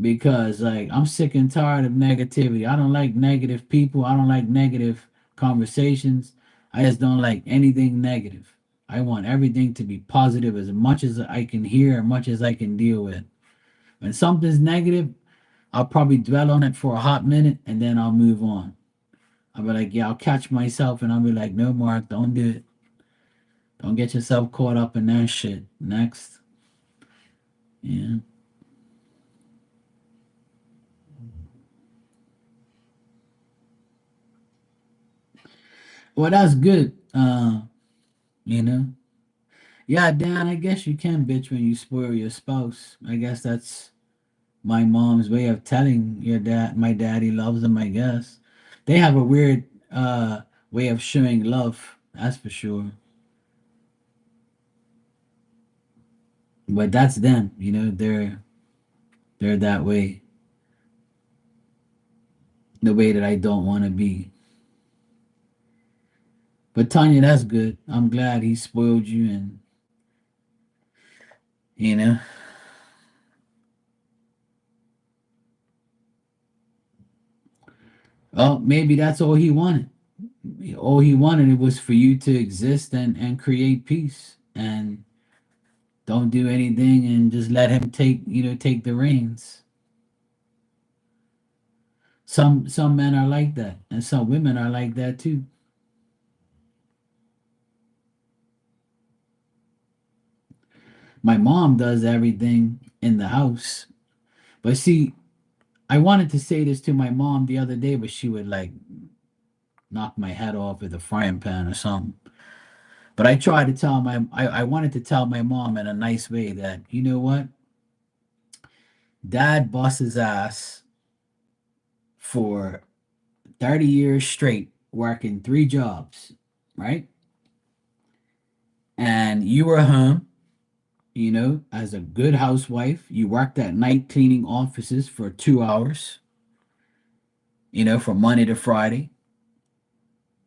because, like, I'm sick and tired of negativity. I don't like negative people. I don't like negative conversations. I just don't like anything negative. I want everything to be positive as much as I can hear, as much as I can deal with. When something's negative, I'll probably dwell on it for a hot minute and then I'll move on. I'll be like, yeah, I'll catch myself and I'll be like, no, Mark, don't do it. Don't get yourself caught up in that shit. Next. Yeah. Well, that's good. You know. Yeah, Dan, I guess you can bitch when you spoil your spouse. I guess that's my mom's way of telling your dad my daddy loves him, I guess. They have a weird way of showing love, that's for sure. But that's them, they're that way. The way that I don't want to be. But Tanya, that's good. I'm glad he spoiled you, and you know. Oh, maybe that's all he wanted. All he wanted was for you to exist and create peace and don't do anything and just let him take the reins. Some men are like that, and some women are like that too. My mom does everything in the house. But see, I wanted to say this to my mom the other day, but she would like knock my head off with a frying pan or something. But I wanted to tell my mom in a nice way that, you know what? Dad busts his ass for 30 years straight, working three jobs, right? And you were home, as a good housewife. You worked at night cleaning offices for 2 hours, from Monday to Friday.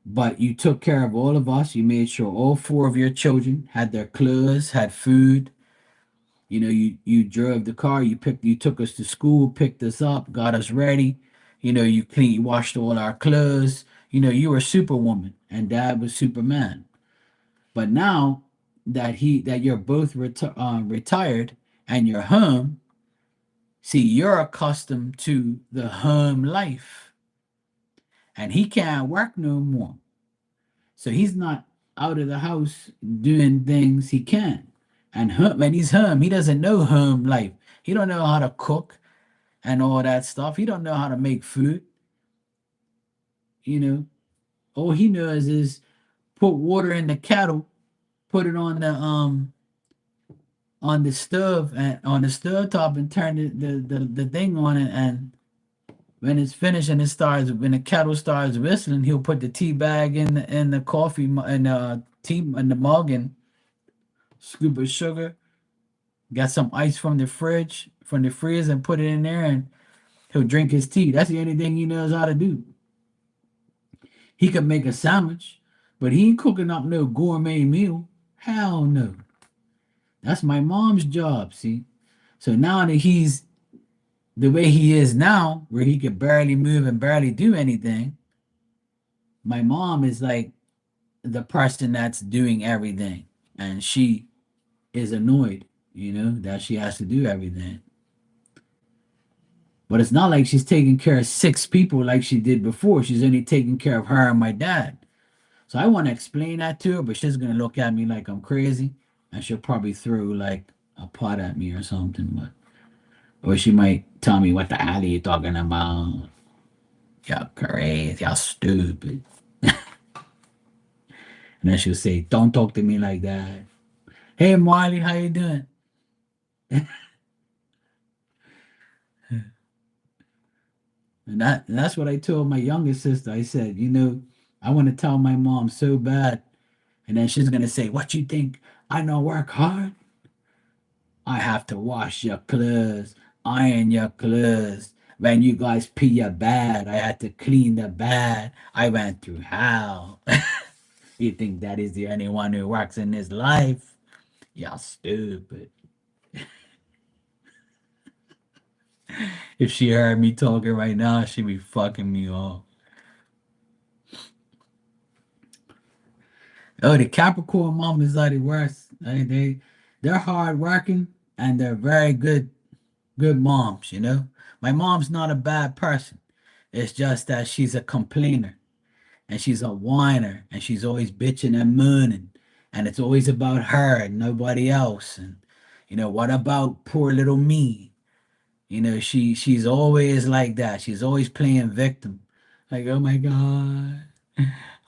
But you took care of all of us. You made sure all four of your children had their clothes, had food. You drove the car. You took us to school, picked us up, got us ready. You washed all our clothes. You were Superwoman, and Dad was Superman. But now that you're both retired, and you're home. See, you're accustomed to the home life, and he can't work no more. So he's not out of the house doing things he can. And when he's home, he doesn't know home life. He don't know how to cook and all that stuff. He don't know how to make food. You know, all he knows is put water in the kettle, put it on the stove and on the stove top, and turn the thing on it. And when it's finished and when the kettle starts whistling, he'll put the tea bag in the coffee in the tea in the mug, and scoop of sugar, got some ice from the fridge, from the freezer, and put it in there, and he'll drink his tea. That's the only thing he knows how to do. He could make a sandwich, but he ain't cooking up no gourmet meal. Hell no. That's my mom's job, see? So now that he's the way he is now, where he could barely move and barely do anything, my mom is like the person that's doing everything. And she is annoyed, that she has to do everything. But it's not like she's taking care of six people like she did before. She's only taking care of her and my dad. So I want to explain that to her, but she's gonna look at me like I'm crazy, and she'll probably throw like a pot at me or something. Or she might tell me, "What the hell are you talking about? You're crazy. You're stupid." And then she'll say, "Don't talk to me like that." Hey, Marley, how you doing? And that's what I told my youngest sister. I said, I want to tell my mom so bad, and then she's gonna say, "What you think? I don't work hard. I have to wash your clothes, iron your clothes. When you guys pee your bed, I had to clean the bed. I went through hell." You think that is the only one who works in this life? You're stupid. If she heard me talking right now, she'd be fucking me off. Oh, the Capricorn mamas are the worst. They're hard working, and they're very good moms. My mom's not a bad person. It's just that she's a complainer, and she's a whiner, and she's always bitching and mooning, and it's always about her and nobody else. And what about poor little me? She's always like that. She's always playing victim. Like, oh my God.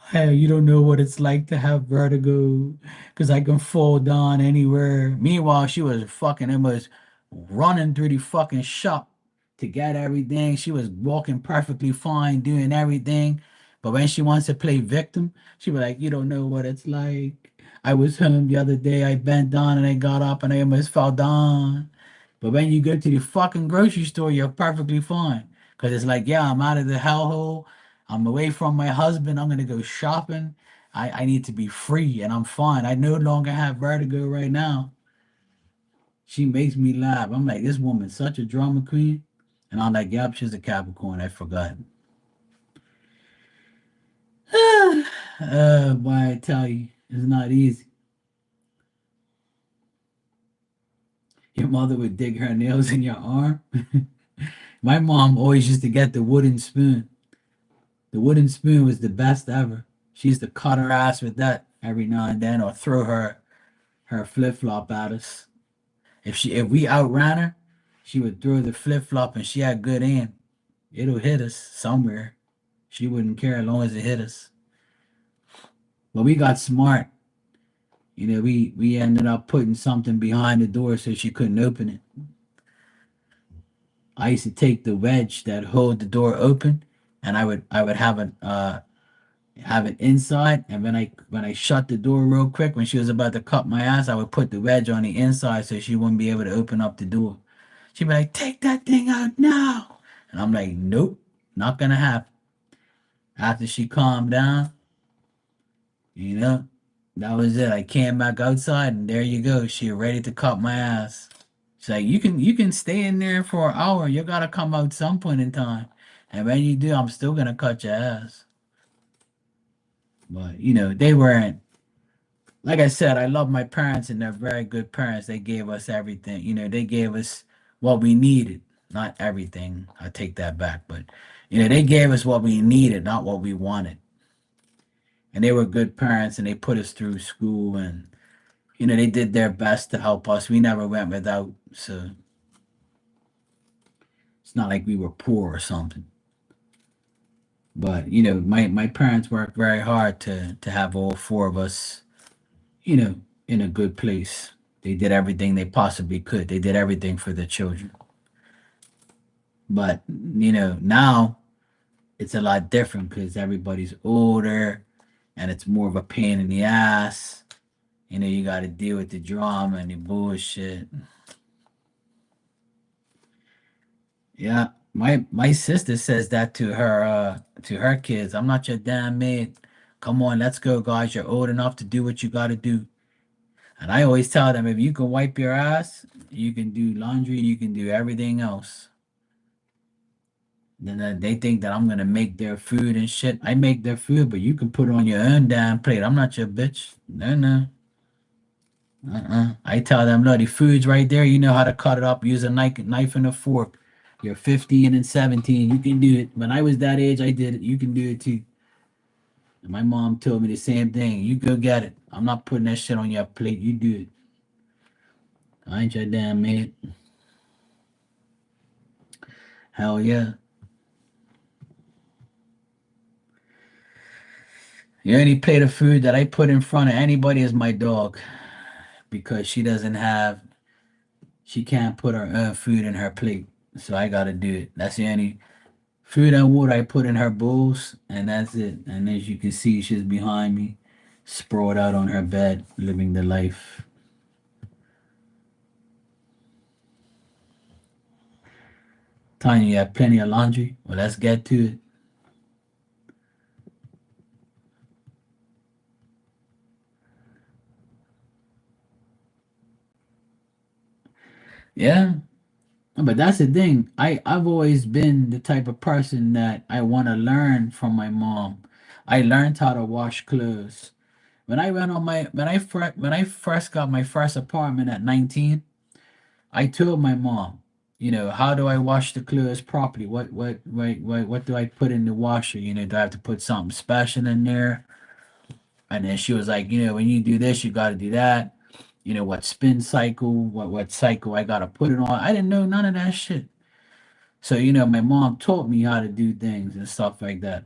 Hey, you don't know what it's like to have vertigo because I can fall down anywhere. Meanwhile, she was fucking almost running through the fucking shop to get everything. She was walking perfectly fine, doing everything. But when she wants to play victim, she was like, "You don't know what it's like. I was home the other day. I bent down and I got up and I almost fell down." But when you go to the fucking grocery store, you're perfectly fine. Because it's like, yeah, I'm out of the hellhole. I'm away from my husband. I'm going to go shopping. I need to be free and I'm fine. I no longer have vertigo right now. She makes me laugh. I'm like, this woman's such a drama queen. And I'm like, yep, she's a Capricorn. I forgot. Boy, I tell you, it's not easy. Your mother would dig her nails in your arm. My mom always used to get the wooden spoon. The wooden spoon was the best ever. She used to cut her ass with that every now and then, or throw her flip flop at us. If we outran her, she would throw the flip flop, and she had good aim. It'll hit us somewhere. She wouldn't care as long as it hit us. But we got smart. We ended up putting something behind the door so she couldn't open it. I used to take the wedge that hold the door open, and I would have it inside, and when I shut the door real quick when she was about to cut my ass, I would put the wedge on the inside so she wouldn't be able to open up the door. She'd be like, "Take that thing out now," and I'm like, "Nope, not gonna happen." After she calmed down, you know, that was it. I came back outside, and there you go. She ready to cut my ass. She's like, "You can stay in there for an hour. You gotta come out some point in time, and when you do, I'm still gonna cut your ass." But they weren't like I said, I love my parents and they're very good parents. They gave us everything. They gave us what we needed. Not everything. I take that back, but they gave us what we needed, not what we wanted. And they were good parents and they put us through school and they did their best to help us. We never went without, so it's not like we were poor or something. But my parents worked very hard to have all four of us, you know, in a good place. They did everything they possibly could. They did everything for the children. But now it's a lot different because everybody's older and it's more of a pain in the ass. You got to deal with the drama and the bullshit. Yeah, my sister says that to her kids. I'm not your damn maid. Come on, let's go, guys. You're old enough to do what you got to do. And I always tell them if you can wipe your ass, you can do laundry, you can do everything else. Then they think that I'm gonna make their food and shit. I make their food, but you can put it on your own damn plate. I'm not your bitch. No, no. I tell them, look, the food's right there. You know how to cut it up. Use a knife and a fork. You're 15 and 17. You can do it. When I was that age, I did it. You can do it too. And my mom told me the same thing. You go get it. I'm not putting that shit on your plate. You do it. I ain't your damn mate. Hell yeah. The only plate of food that I put in front of anybody is my dog because she can't put her own food in her plate. So I gotta do it. That's the only food and water I put in her bowls, and that's it. And as you can see, she's behind me, sprawled out on her bed, living the life. Tanya, you have plenty of laundry. Well, let's get to it. Yeah, but that's the thing. I've always been the type of person that I want to learn from my mom. I learned how to wash clothes. When I first got my first apartment at 19, I told my mom, how do I wash the clothes properly? What do I put in the washer? Do I have to put something special in there? And then she was like, when you do this, you got to do that. What spin cycle, what cycle I got to put it on. I didn't know none of that shit. So, my mom taught me how to do things and stuff like that.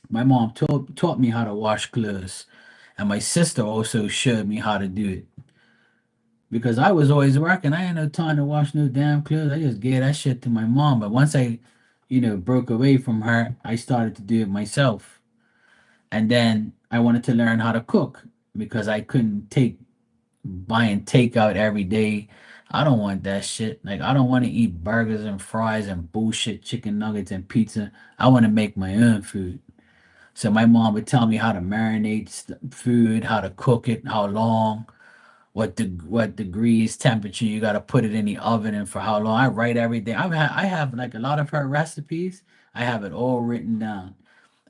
My mom taught me how to wash clothes, and my sister also showed me how to do it because I was always working. I had no time to wash no damn clothes. I just gave that shit to my mom. But once I, broke away from her, I started to do it myself. And then I wanted to learn how to cook because I couldn't take buying takeout every day. I don't want that shit. Like I don't want to eat burgers and fries and bullshit chicken nuggets and pizza. I want to make my own food. So my mom would tell me how to marinate food, how to cook it, how long, what degrees, temperature you got to put it in the oven, and for how long. I write everything. I have like a lot of her recipes. I have it all written down.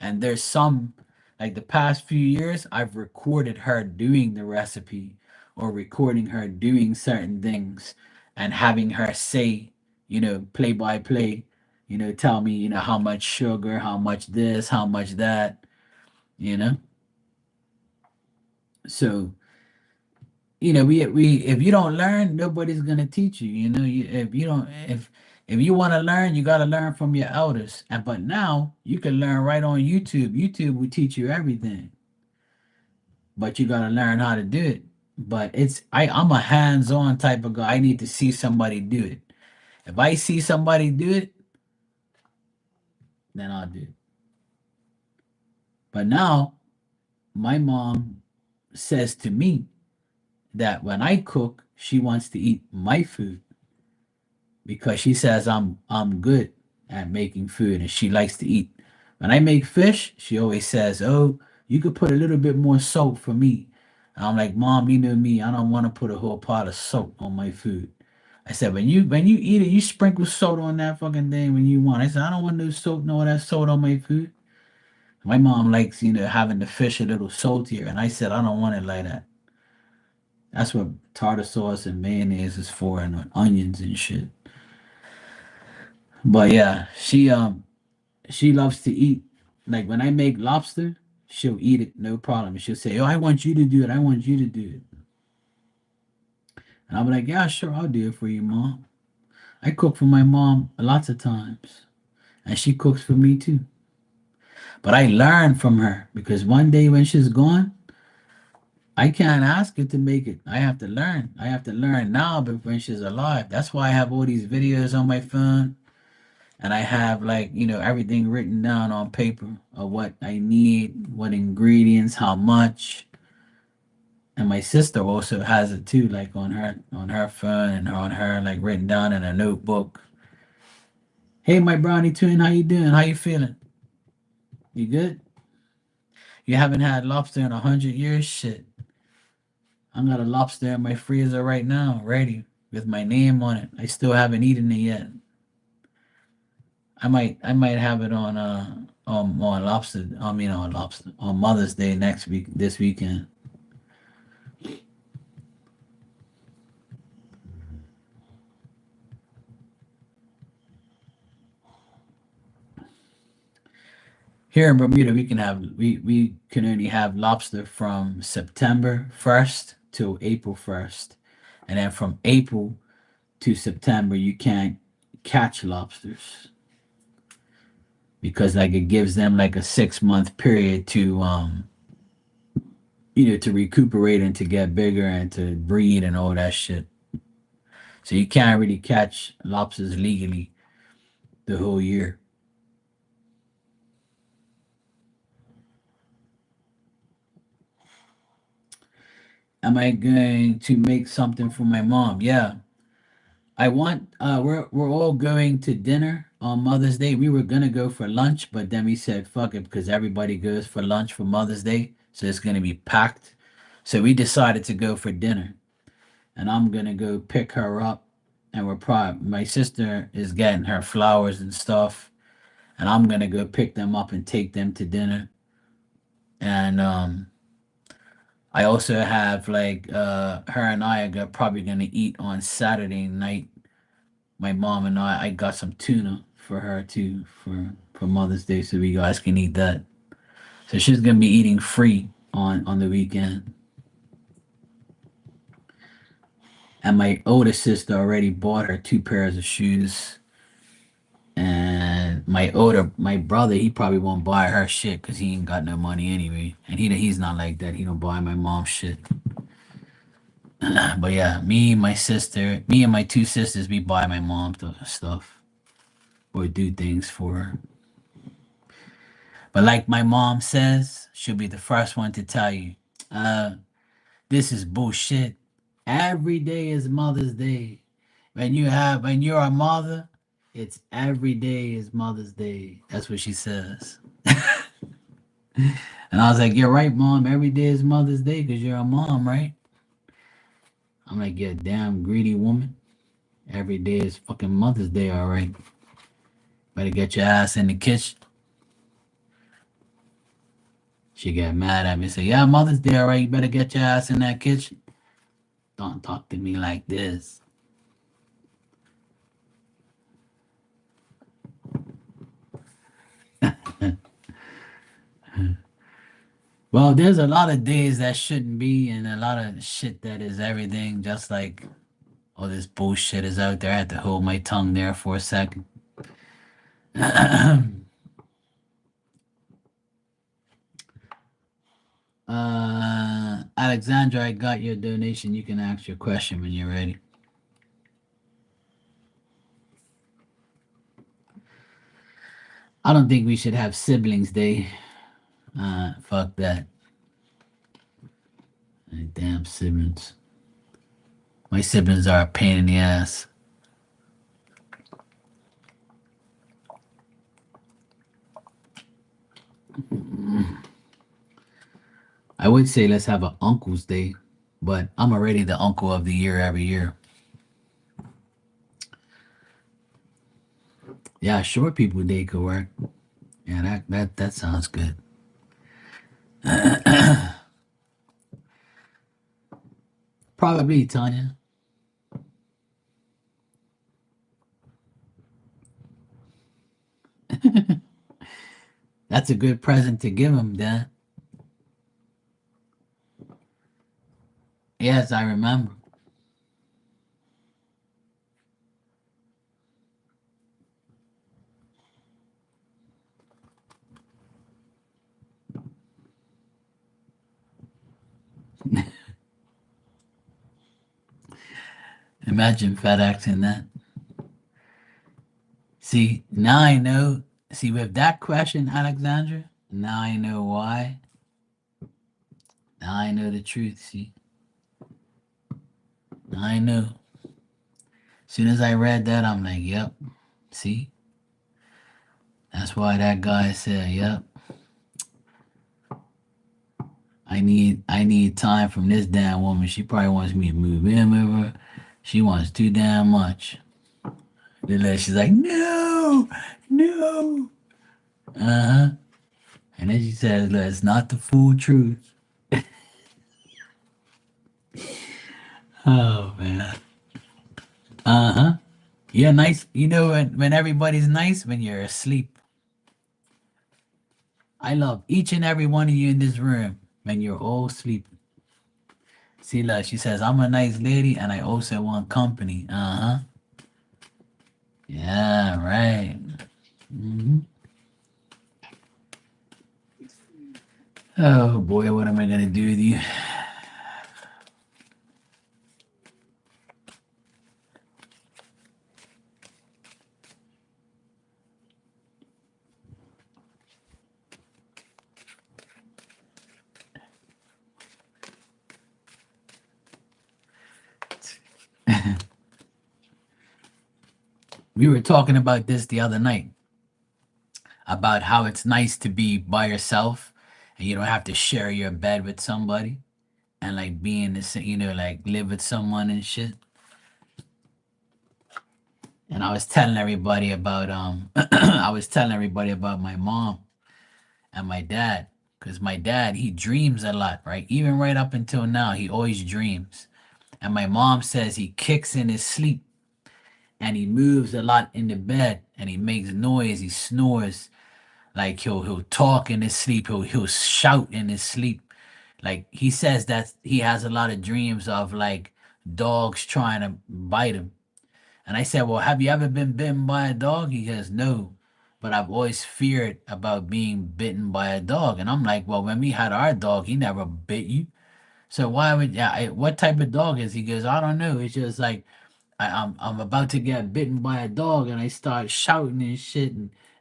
And there's some like the past few years I've recorded her doing the recipe or recording her doing certain things and having her say, play by play, tell me, how much sugar, how much this, how much that, you know. So we if you don't learn, nobody's gonna teach you. If you don't, if you want to learn, you got to learn from your elders. And but now you can learn right on YouTube. YouTube will teach you everything, but you got to learn how to do it. But I'm a hands-on type of guy. I need to see somebody do it. If I see somebody do it, then I'll do it. But now my mom says to me that when I cook, she wants to eat my food because she says I'm good at making food and she likes to eat. When I make fish, she always says, "Oh, you could put a little bit more salt for me." And I'm like, "Mom, you know me. I don't want to put a whole pot of salt on my food." I said, "When you eat it, you sprinkle salt on that fucking thing when you want." I said, "I don't want no salt, no that salt on my food." My mom likes, having the fish a little saltier, and I said, "I don't want it like that." That's what tartar sauce and mayonnaise is for, and onions and shit. But yeah, she loves to eat. Like when I make lobster, she'll eat it, no problem. She'll say, "Oh, I want you to do it. I want you to do it." And I'll be like, "Yeah, sure, I'll do it for you, mom." I cook for my mom lots of times, and she cooks for me too. But I learn from her because one day when she's gone, I can't ask her to make it. I have to learn. I have to learn now, but when she's alive. That's why I have all these videos on my phone, and I have, like, everything written down on paper of what I need, what ingredients, how much. And my sister also has it too, like on her phone and on her, like, written down in a notebook. Hey, my brownie twin, how you doing? How you feeling? You good? You haven't had lobster in 100 years? Shit, I got a lobster in my freezer right now, ready with my name on it. I still haven't eaten it yet. I might have it on lobster. I mean on lobster on Mother's Day next week, this weekend. Here in Bermuda, we can only have lobster from September 1st to April 1st, and then from April to September you can't catch lobsters because, like, it gives them like a 6 month period to to recuperate and to get bigger and to breed and all that shit. So you can't really catch lobsters legally the whole year. Am I going to make something for my mom? Yeah. I want we're all going to dinner on Mother's Day. We were gonna go for lunch, but then we said fuck it because everybody goes for lunch for Mother's Day, so it's gonna be packed. So we decided to go for dinner, and I'm gonna go pick her up, and we're probably my sister is getting her flowers and stuff, and I'm gonna go pick them up and take them to dinner. And I also have, like, her and I are probably gonna eat on Saturday night. My mom and I got some tuna for her too for Mother's Day, so we guys can eat that. So she's gonna be eating free on the weekend. And my older sister already bought her 2 pairs of shoes. And my brother, he probably won't buy her shit because he ain't got no money anyway. And he's not like that. He don't buy my mom shit. But yeah, me and my two sisters, we buy my mom stuff or do things for her. But like my mom says, she'll be the first one to tell you, uh, this is bullshit. Every day is Mother's Day. When you're a mother, it's every day is Mother's Day. That's what she says. And I was like, you're right, mom. Every day is Mother's Day because you're a mom, right? I'm like, yeah, damn greedy woman. Every day is fucking Mother's Day, all right. Better get your ass in the kitchen. She got mad at me and said, yeah, Mother's Day, all right. You better get your ass in that kitchen. Don't talk to me like this. Well, there's a lot of days that shouldn't be, and a lot of shit that is everything. Just like all this bullshit is out there. I had to hold my tongue there for a second. Alexandra, I got your donation. You can ask your question when you're ready. I don't think we should have siblings day. Fuck that. Damn siblings. My siblings are a pain in the ass. I would say let's have an uncle's day, but I'm already the uncle of the year every year. Yeah, short people day could work. Yeah, that sounds good. Probably, Tanya. That's a good present to give him, then. Yes, I remember. Imagine FedExing that. See, now I know. See, with that question, Alexandra, now I know why. Now I know the truth. See, now I know. As soon as I read that, I'm like, yep. See, that's why that guy said, yep. I need time from this damn woman. She probably wants me to move in with her. She wants too damn much. Then she's like, no, no. Uh huh. And then she says, look, it's not the full truth. Oh man. Uh huh. You're nice. You know when everybody's nice when you're asleep. I love each and every one of you in this room when you're all sleeping. See, look, she says, I'm a nice lady and I also want company. Uh huh. Yeah, right. Hmm. Oh boy, what am I gonna do with you? We were talking about this the other night about how it's nice to be by yourself and you don't have to share your bed with somebody and like being the same, like live with someone and shit. And I was telling everybody about I was telling everybody about my mom and my dad because my dad he dreams a lot, right? Even right up until now, he always dreams. And my mom says he kicks in his sleep and he moves a lot in the bed and he makes noise, he snores, like he'll talk in his sleep, he'll shout in his sleep. Like he says that he has a lot of dreams of like dogs trying to bite him. And I said, well, have you ever been bitten by a dog? He says, no, but I've always feared about being bitten by a dog. And I'm like, well, when we had our dog, he never bit you. So why would, yeah, what type of dog is he? He goes, I don't know. It's just like, I'm about to get bitten by a dog and I start shouting and shit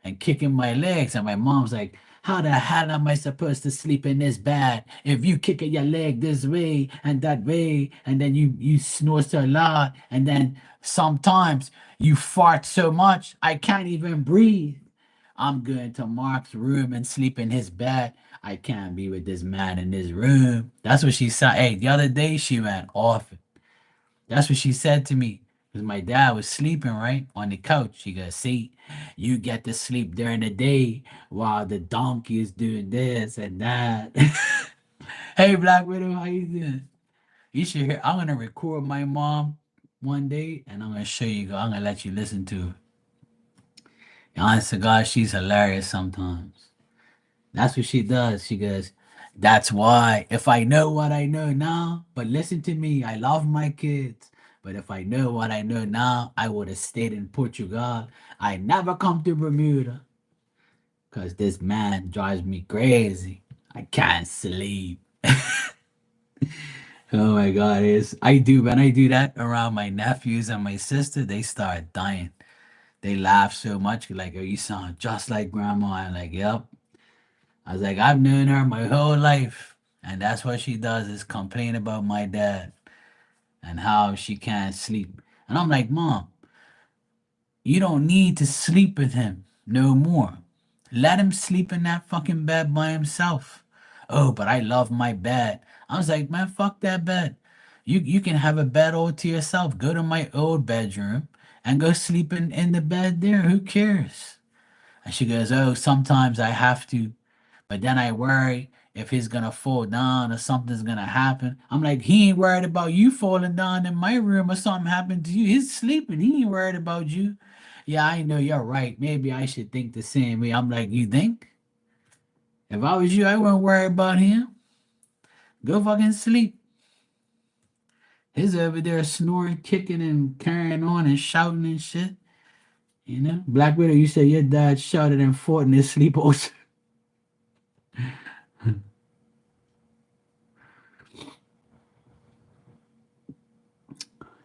and kicking my legs. And my mom's like, how the hell am I supposed to sleep in this bed if you kicking your leg this way and that way and then you snore so loud and then sometimes you fart so much I can't even breathe. I'm going to Mark's room and sleep in his bed. I can't be with this man in this room. That's what she said. Hey, the other day she went off. That's what she said to me. Because my dad was sleeping, right? On the couch. She goes, see, you get to sleep during the day while the donkey is doing this and that. Hey, Black Widow, how you doing? You should hear. I'm going to record my mom one day and I'm going to show you. I'm going to let you listen to her. Honest to God, she's hilarious sometimes. That's what she does. She goes, that's why if I know what I know now, but listen to me, I love my kids. But if I know what I know now, I would have stayed in Portugal. I never come to Bermuda because this man drives me crazy. I can't sleep. Oh my God, it's I do when I do that around my nephews and my sister, they start dying. They laugh so much, like, oh, you sound just like grandma. I'm like, yep. I was like, I've known her my whole life. And that's what she does is complain about my dad and how she can't sleep. And I'm like, Mom, you don't need to sleep with him no more. Let him sleep in that fucking bed by himself. Oh, but I love my bed. I was like, man, fuck that bed. You can have a bed all to yourself. Go to my old bedroom and go sleep in the bed there. Who cares? And she goes, oh, sometimes I have to. But then I worry if he's gonna fall down or something's gonna happen. I'm like, he ain't worried about you falling down in my room or something happened to you. He's sleeping. He ain't worried about you. Yeah, I know you're right. Maybe I should think the same way. I'm like, you think? If I was you, I wouldn't worry about him. Go fucking sleep. He's over there snoring, kicking, and carrying on and shouting and shit. You know, Black Widow, you said your dad shouted and fought in his sleep also.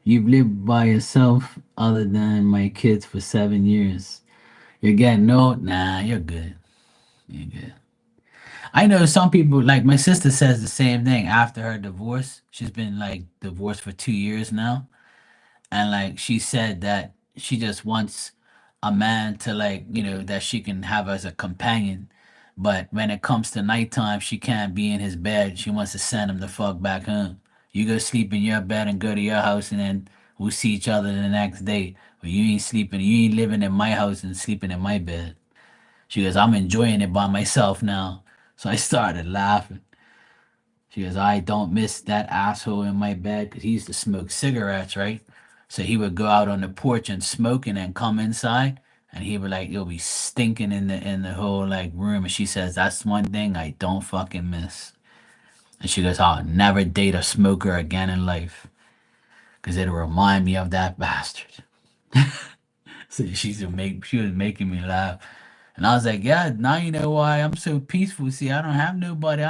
You've lived by yourself other than my kids for 7 years. You're getting old? Nah, you're good. You're good. I know some people, like my sister says the same thing after her divorce. She's been like divorced for 2 years now. And like she said that she just wants a man to like, that she can have as a companion. But when it comes to nighttime, she can't be in his bed. She wants to send him the fuck back home. You go sleep in your bed and go to your house, and then we'll see each other the next day. But you ain't living in my house and sleeping in my bed. She goes, I'm enjoying it by myself now. So I started laughing. She goes, I don't miss that asshole in my bed because he used to smoke cigarettes, right? So he would go out on the porch and smoke and then come inside and he would like it'll be stinking in the whole like room. And she says, that's one thing I don't fucking miss. And she goes, I'll never date a smoker again in life because it'll remind me of that bastard. So she was making me laugh. And I was like, yeah, now you know why I'm so peaceful. See, I don't have nobody.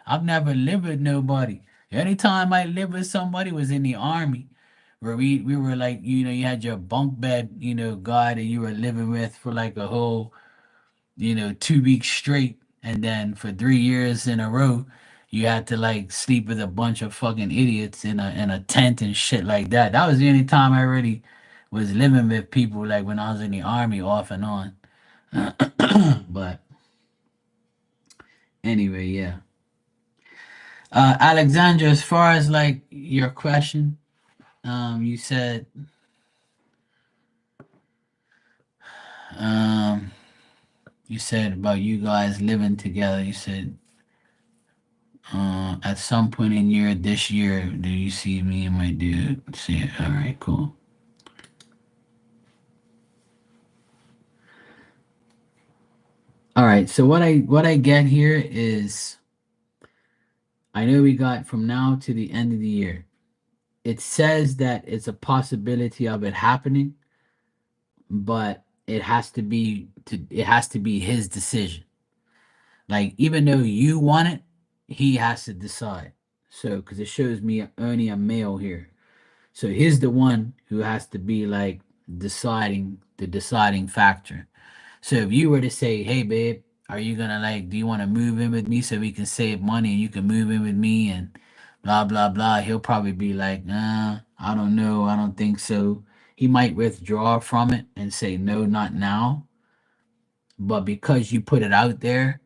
I've never lived with nobody. The only time I lived with somebody was in the army, where we were like, you had your bunk bed, guy that you were living with for like a whole, 2 weeks straight, and then for 3 years in a row, you had to like sleep with a bunch of fucking idiots in a tent and shit like that. That was the only time I really was living with people, like when I was in the army, off and on. But anyway, yeah. Alexandra, as far as like your question, you said, um, you said about you guys living together. You said, at some point in this year, do you see me and my dude? See it. All right, cool. All right. So what I get here is, I know we got from now to the end of the year. It says that it's a possibility of it happening, but it has to be his decision. Like even though you want it, he has to decide. So because it shows me only a male here, so he's the one who has to be like the deciding factor. So if you were to say, "Hey, babe, are you gonna like? Do you want to move in with me so we can save money and you can move in with me and blah blah blah," he'll probably be like, "Nah, I don't know. I don't think so." He might withdraw from it and say, "No, not now." But because you put it out there,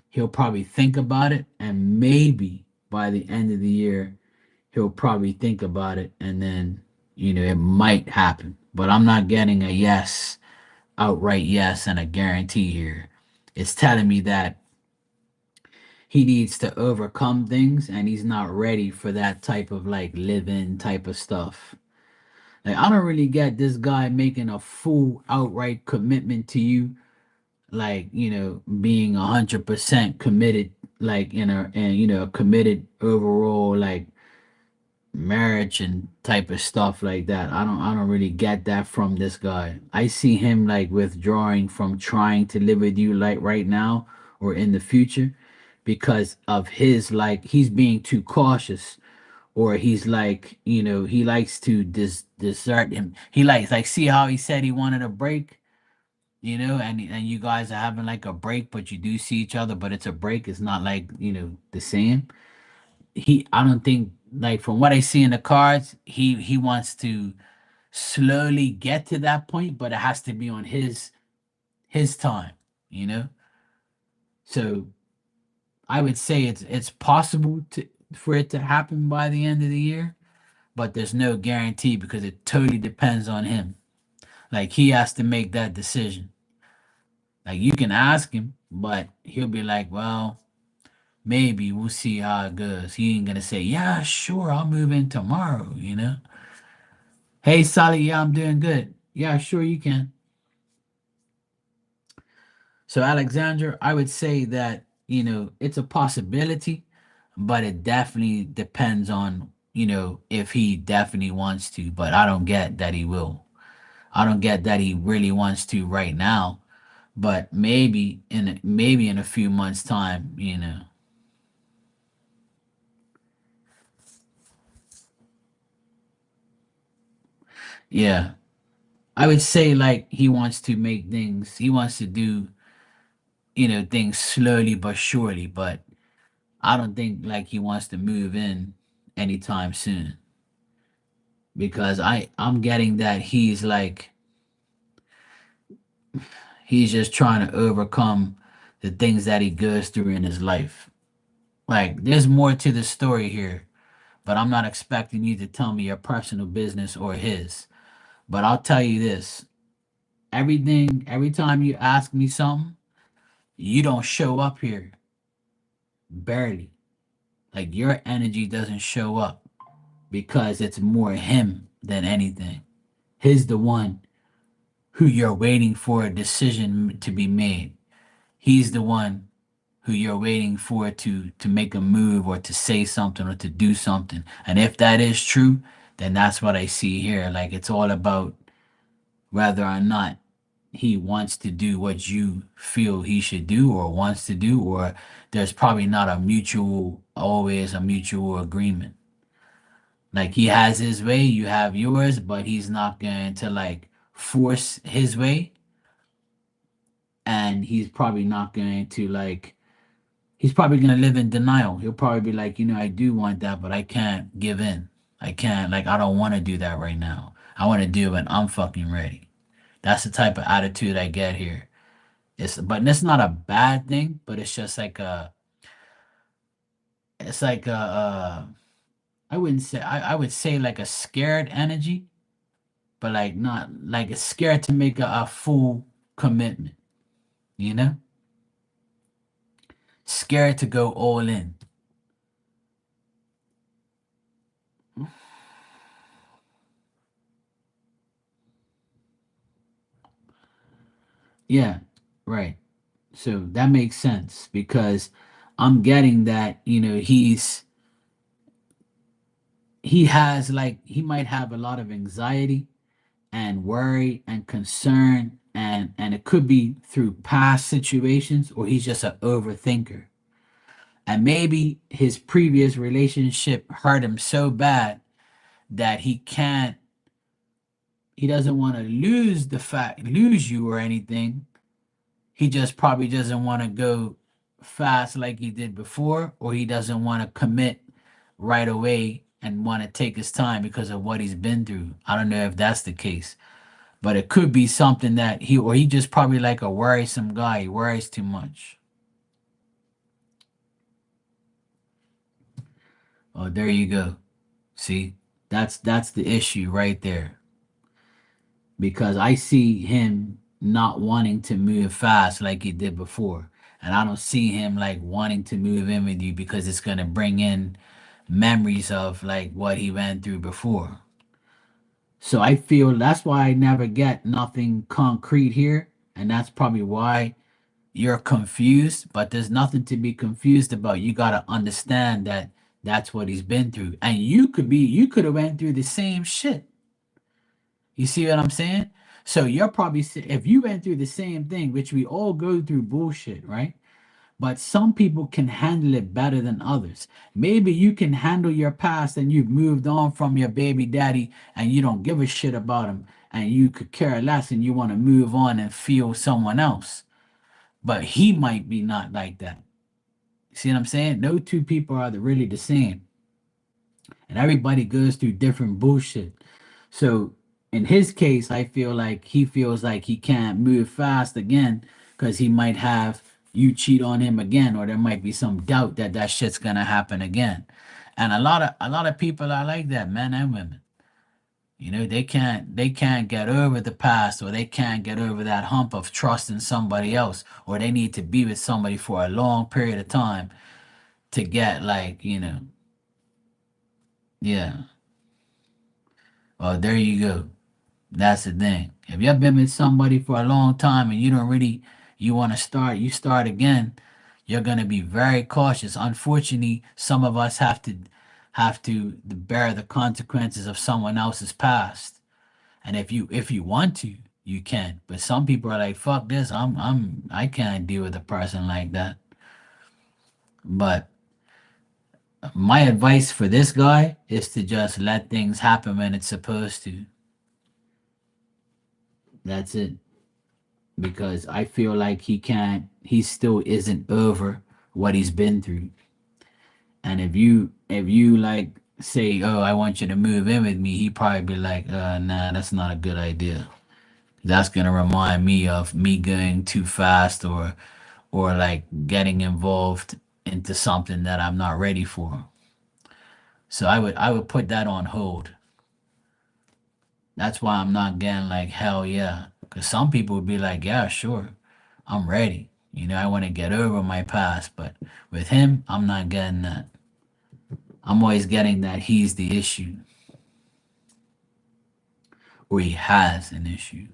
he'll probably think about it, and maybe by the end of the year, he'll probably think about it, and then it might happen. But I'm not getting a yes, outright yes, and a guarantee here. It's telling me that he needs to overcome things, and he's not ready for that type of like live-in type of stuff. Like I don't really get this guy making a full outright commitment to you, like being 100% committed, like a committed overall like marriage and type of stuff like that. I don't really get that from this guy. I see him like withdrawing from trying to live with you like right now or in the future because of his like he's being too cautious, or he's like he likes to desert him. He likes like, see how he said he wanted a break, and you guys are having like a break, but you do see each other, but it's a break. It's not like, the same. I don't think, like, from what I see in the cards, he wants to slowly get to that point, but it has to be on his time, you know? So I would say it's possible for it to happen by the end of the year, but there's no guarantee because it totally depends on him. Like he has to make that decision. Like you can ask him, but he'll be like, "Well, maybe we'll see how it goes. He ain't gonna say, yeah, sure, I'll move in tomorrow, you know? Hey, Sally, yeah, I'm doing good. Yeah, sure, you can. So, Alexandra, I would say that, it's a possibility, but it definitely depends on, if he definitely wants to, but I don't get that he will. I don't get that he really wants to right now, but maybe in a few months time, Yeah. I would say like he wants to do, things slowly but surely, but I don't think like he wants to move in anytime soon because I'm getting that he's just trying to overcome the things that he goes through in his life. Like there's more to the story here, but I'm not expecting you to tell me your personal business or his. But I'll tell you this, every time you ask me something, you don't show up here barely. Like your energy doesn't show up because it's more him than anything. He's the one who you're waiting for a decision to be made. He's the one who you're waiting for to make a move or to say something or to do something. And if that is true, then that's what I see here. Like it's all about whether or not he wants to do what you feel he should do or wants to do, or there's probably not always a mutual agreement. Like he has his way, you have yours, but he's not going to like force his way, and he's probably not going to like he's probably going to live in denial. He'll probably be like, I do want that, but I can't give in. I can't like I don't want to do that right now. I want to do it when I'm fucking ready. That's the type of attitude I get here. It's not a bad thing, but it's just like it's like I wouldn't say I would say like a scared energy, but like not like it's scared to make a full commitment, you know? Scared to go all in. Yeah, right. So that makes sense because I'm getting that, he has like he might have a lot of anxiety and worry and concern, and it could be through past situations, or he's just an overthinker. And maybe his previous relationship hurt him so bad that he doesn't want to lose you or anything. He just probably doesn't want to go fast like he did before, or he doesn't want to commit right away and want to take his time because of what he's been through. I don't know if that's the case, but it could be something that he just probably like a worrisome guy. He worries too much. Oh, there you go. See, that's the issue right there. Because I see him not wanting to move fast like he did before. And I don't see him like wanting to move in with you because it's gonna bring in memories of like what he went through before. So I feel that's why I never get nothing concrete here. And that's probably why you're confused, but there's nothing to be confused about. You got to understand that that's what he's been through. And you could have went through the same shit. You see what I'm saying? So you're probably if you went through the same thing, which we all go through bullshit, right? But some people can handle it better than others. Maybe you can handle your past and you've moved on from your baby daddy and you don't give a shit about him and you could care less and you want to move on and feel someone else. But he might be not like that. See what I'm saying? No two people are really the same. And everybody goes through different bullshit. So in his case, I feel like he feels like he can't move fast again because he might have you cheat on him again, or there might be some doubt that that shit's gonna happen again. And a lot of people are like that, men and women. They can't get over the past, or they can't get over that hump of trusting somebody else, or they need to be with somebody for a long period of time to get like, yeah. Well, there you go. That's the thing. If you've been with somebody for a long time and you don't really you want to start, you start again, you're gonna be very cautious. Unfortunately, some of us have to bear the consequences of someone else's past. And if you want to, you can. But some people are like, fuck this, I can't deal with a person like that. But my advice for this guy is to just let things happen when it's supposed to. That's it. Because I feel like he still isn't over what he's been through. And if you like say, oh, I want you to move in with me, he probably be like, nah, that's not a good idea. That's gonna remind me of me going too fast or like getting involved into something that I'm not ready for. So I would put that on hold. That's why I'm not getting like hell yeah. Cause some people would be like, yeah, sure, I'm ready. I want to get over my past, but with him, I'm not getting that. I'm always getting that he's the issue or he has an issue.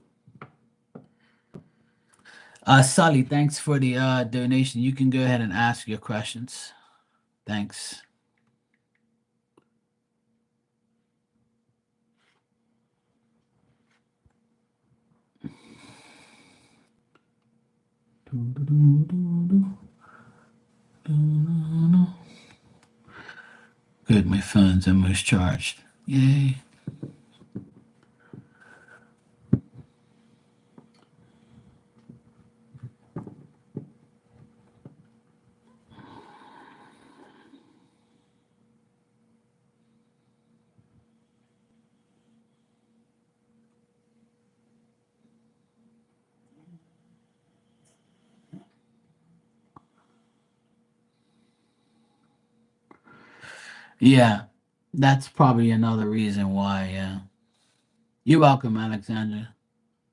Sully, thanks for the donation. You can go ahead and ask your questions. Thanks. Good, my phone's almost charged. Yay. Yeah, that's probably another reason why. Yeah. You're welcome, Alexandra.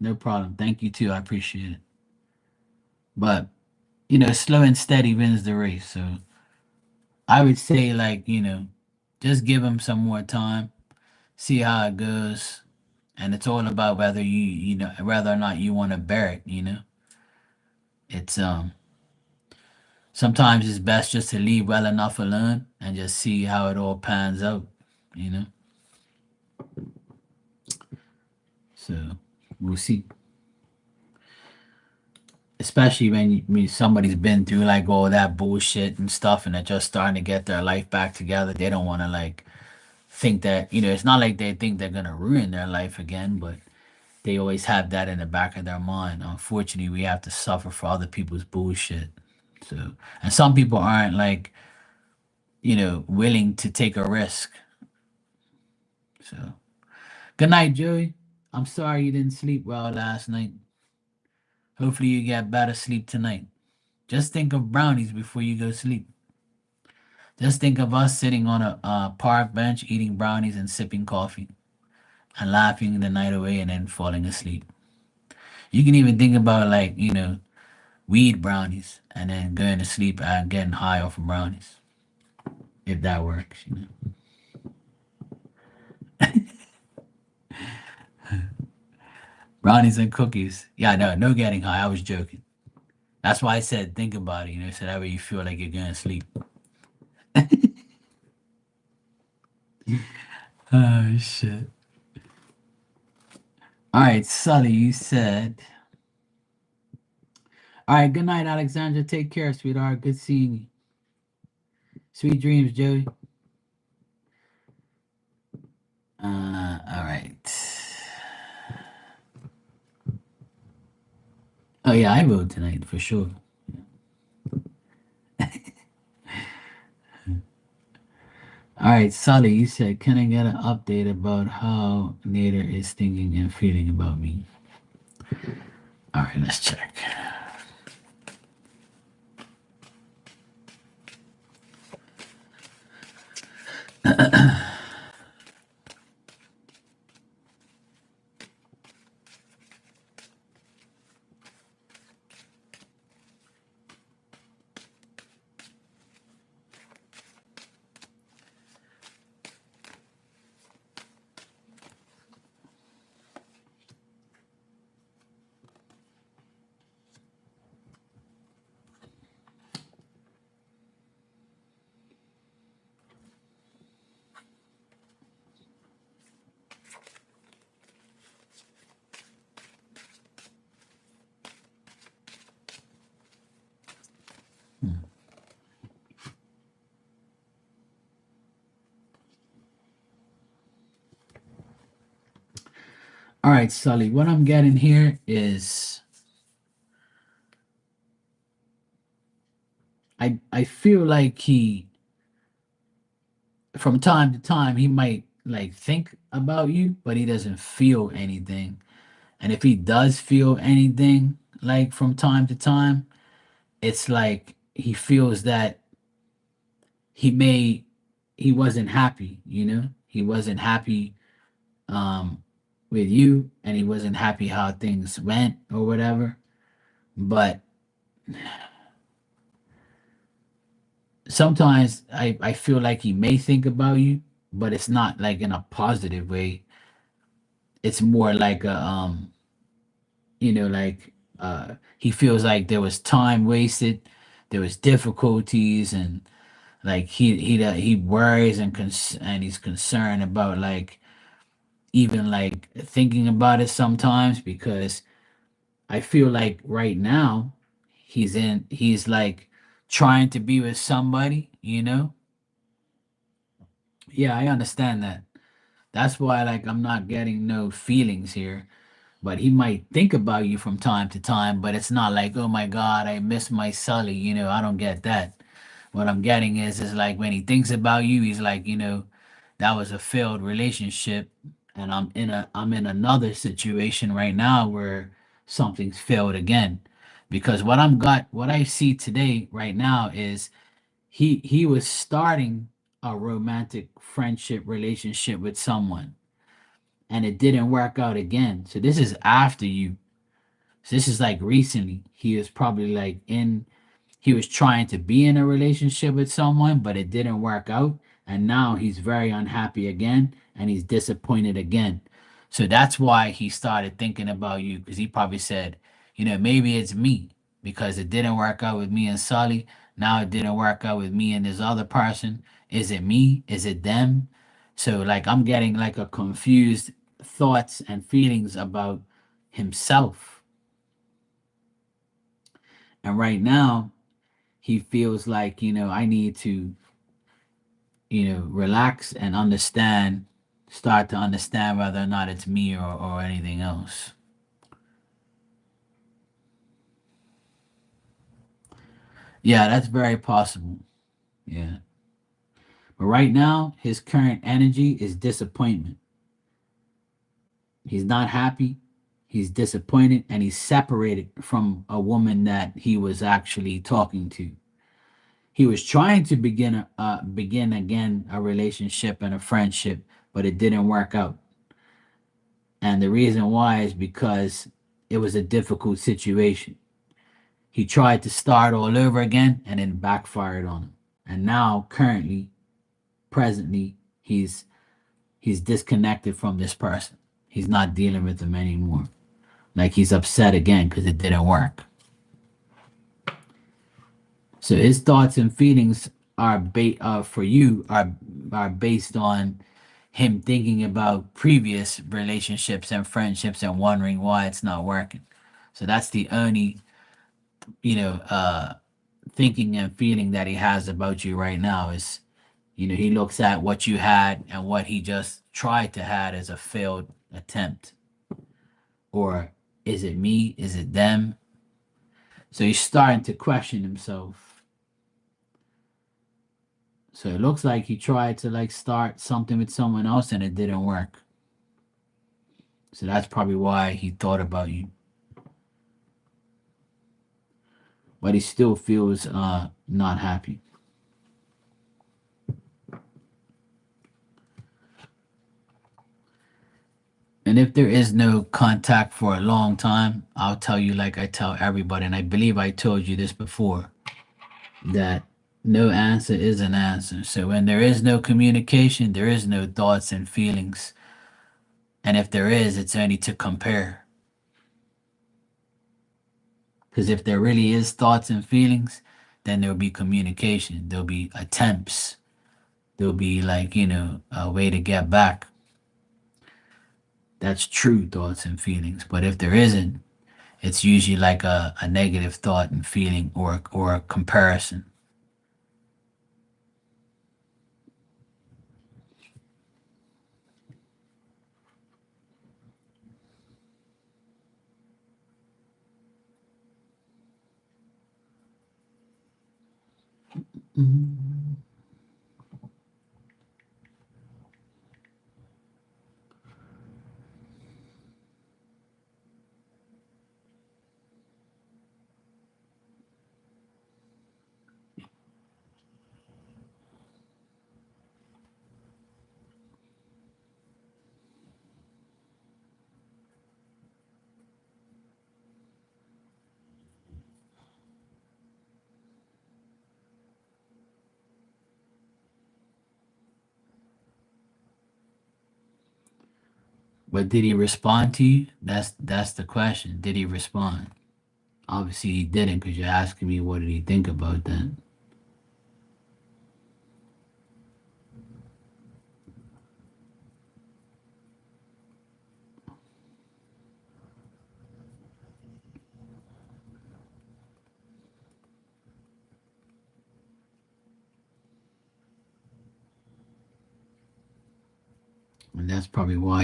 No problem. Thank you too. I appreciate it. But, slow and steady wins the race. So I would say, like, just give him some more time, see how it goes. And it's all about whether or not you want to bear it. It's sometimes it's best just to leave well enough alone and just see how it all pans out, you know. So we'll see. Especially when somebody's been through like all that bullshit and stuff, and they're just starting to get their life back together. They don't want to like think that it's not like they think they're gonna ruin their life again, but they always have that in the back of their mind. Unfortunately, we have to suffer for other people's bullshit. So, and some people aren't like willing to take a risk. So, good night, Joey. I'm sorry you didn't sleep well last night. Hopefully, you get better sleep tonight. Just think of brownies before you go sleep. Just think of us sitting on a park bench eating brownies and sipping coffee and laughing the night away and then falling asleep. You can even think about like, weed brownies and then going to sleep and getting high off of brownies. If that works. Brownies and cookies. Yeah, no, no getting high. I was joking. That's why I said think about it, so that way you feel like you're going to sleep. Oh, shit. All right, Sully, you said. All right, good night, Alexandra. Take care, sweetheart. Good seeing you. Sweet dreams, Joey. All right. Oh, yeah, I vote tonight for sure. All right, Sully, you said, can I get an update about how Nader is thinking and feeling about me? All right, let's check. All right, Sully, what I'm getting here is I feel like he from time to time he might like think about you, but he doesn't feel anything. And if he does feel anything like from time to time, it's like he feels that he may he wasn't happy, you know? He wasn't happy um with you and he wasn't happy how things went or whatever. But sometimes I feel like he may think about you, but it's not like in a positive way. It's more like a like he feels like there was time wasted, there was difficulties, and like he worries and he's concerned about like even like thinking about it sometimes because I feel like right now he's like trying to be with somebody, you know? Yeah, I understand that. That's why like I'm not getting no feelings here. But he might think about you from time to time, but it's not like, oh my God, I miss my Sully. I don't get that. What I'm getting is like when he thinks about you, he's like, that was a failed relationship, and I'm in another situation right now where something's failed again. Because what I see today right now is he was starting a romantic friendship relationship with someone and it didn't work out again. So this is after you. So this is like recently. He was probably like he was trying to be in a relationship with someone, but it didn't work out. And now he's very unhappy again and he's disappointed again. So that's why he started thinking about you because he probably said, maybe it's me because it didn't work out with me and Sully. Now it didn't work out with me and this other person. Is it me? Is it them? So like I'm getting like a confused thoughts and feelings about himself. And right now he feels like, I need to, relax and start to understand whether or not it's me or anything else. Yeah, that's very possible. Yeah. But right now, his current energy is disappointment. He's not happy. He's disappointed and he's separated from a woman that he was actually talking to. He was trying to begin again a relationship and a friendship, but it didn't work out. And the reason why is because it was a difficult situation. He tried to start all over again and it backfired on him. And now, currently, presently, he's disconnected from this person. He's not dealing with them anymore. Like he's upset again because it didn't work. So his thoughts and feelings for you are based on him thinking about previous relationships and friendships and wondering why it's not working. So that's the only you know thinking and feeling that he has about you right now is he looks at what you had and what he just tried to had as a failed attempt, or is it me, is it them? So he's starting to question himself. So it looks like he tried to like start something with someone else and it didn't work. So that's probably why he thought about you. But he still feels not happy. And if there is no contact for a long time, I'll tell you like I tell everybody, and I believe I told you this before, that no answer is an answer. So when there is no communication, there is no thoughts and feelings. And if there is, it's only to compare. Because if there really is thoughts and feelings, then there'll be communication. There'll be attempts. There'll be like, a way to get back. That's true thoughts and feelings. But if there isn't, it's usually like a negative thought and feeling or a comparison. Mhm. But did he respond to you? That's the question. Did he respond? Obviously he didn't, because you're asking me what did he think about that. And that's probably why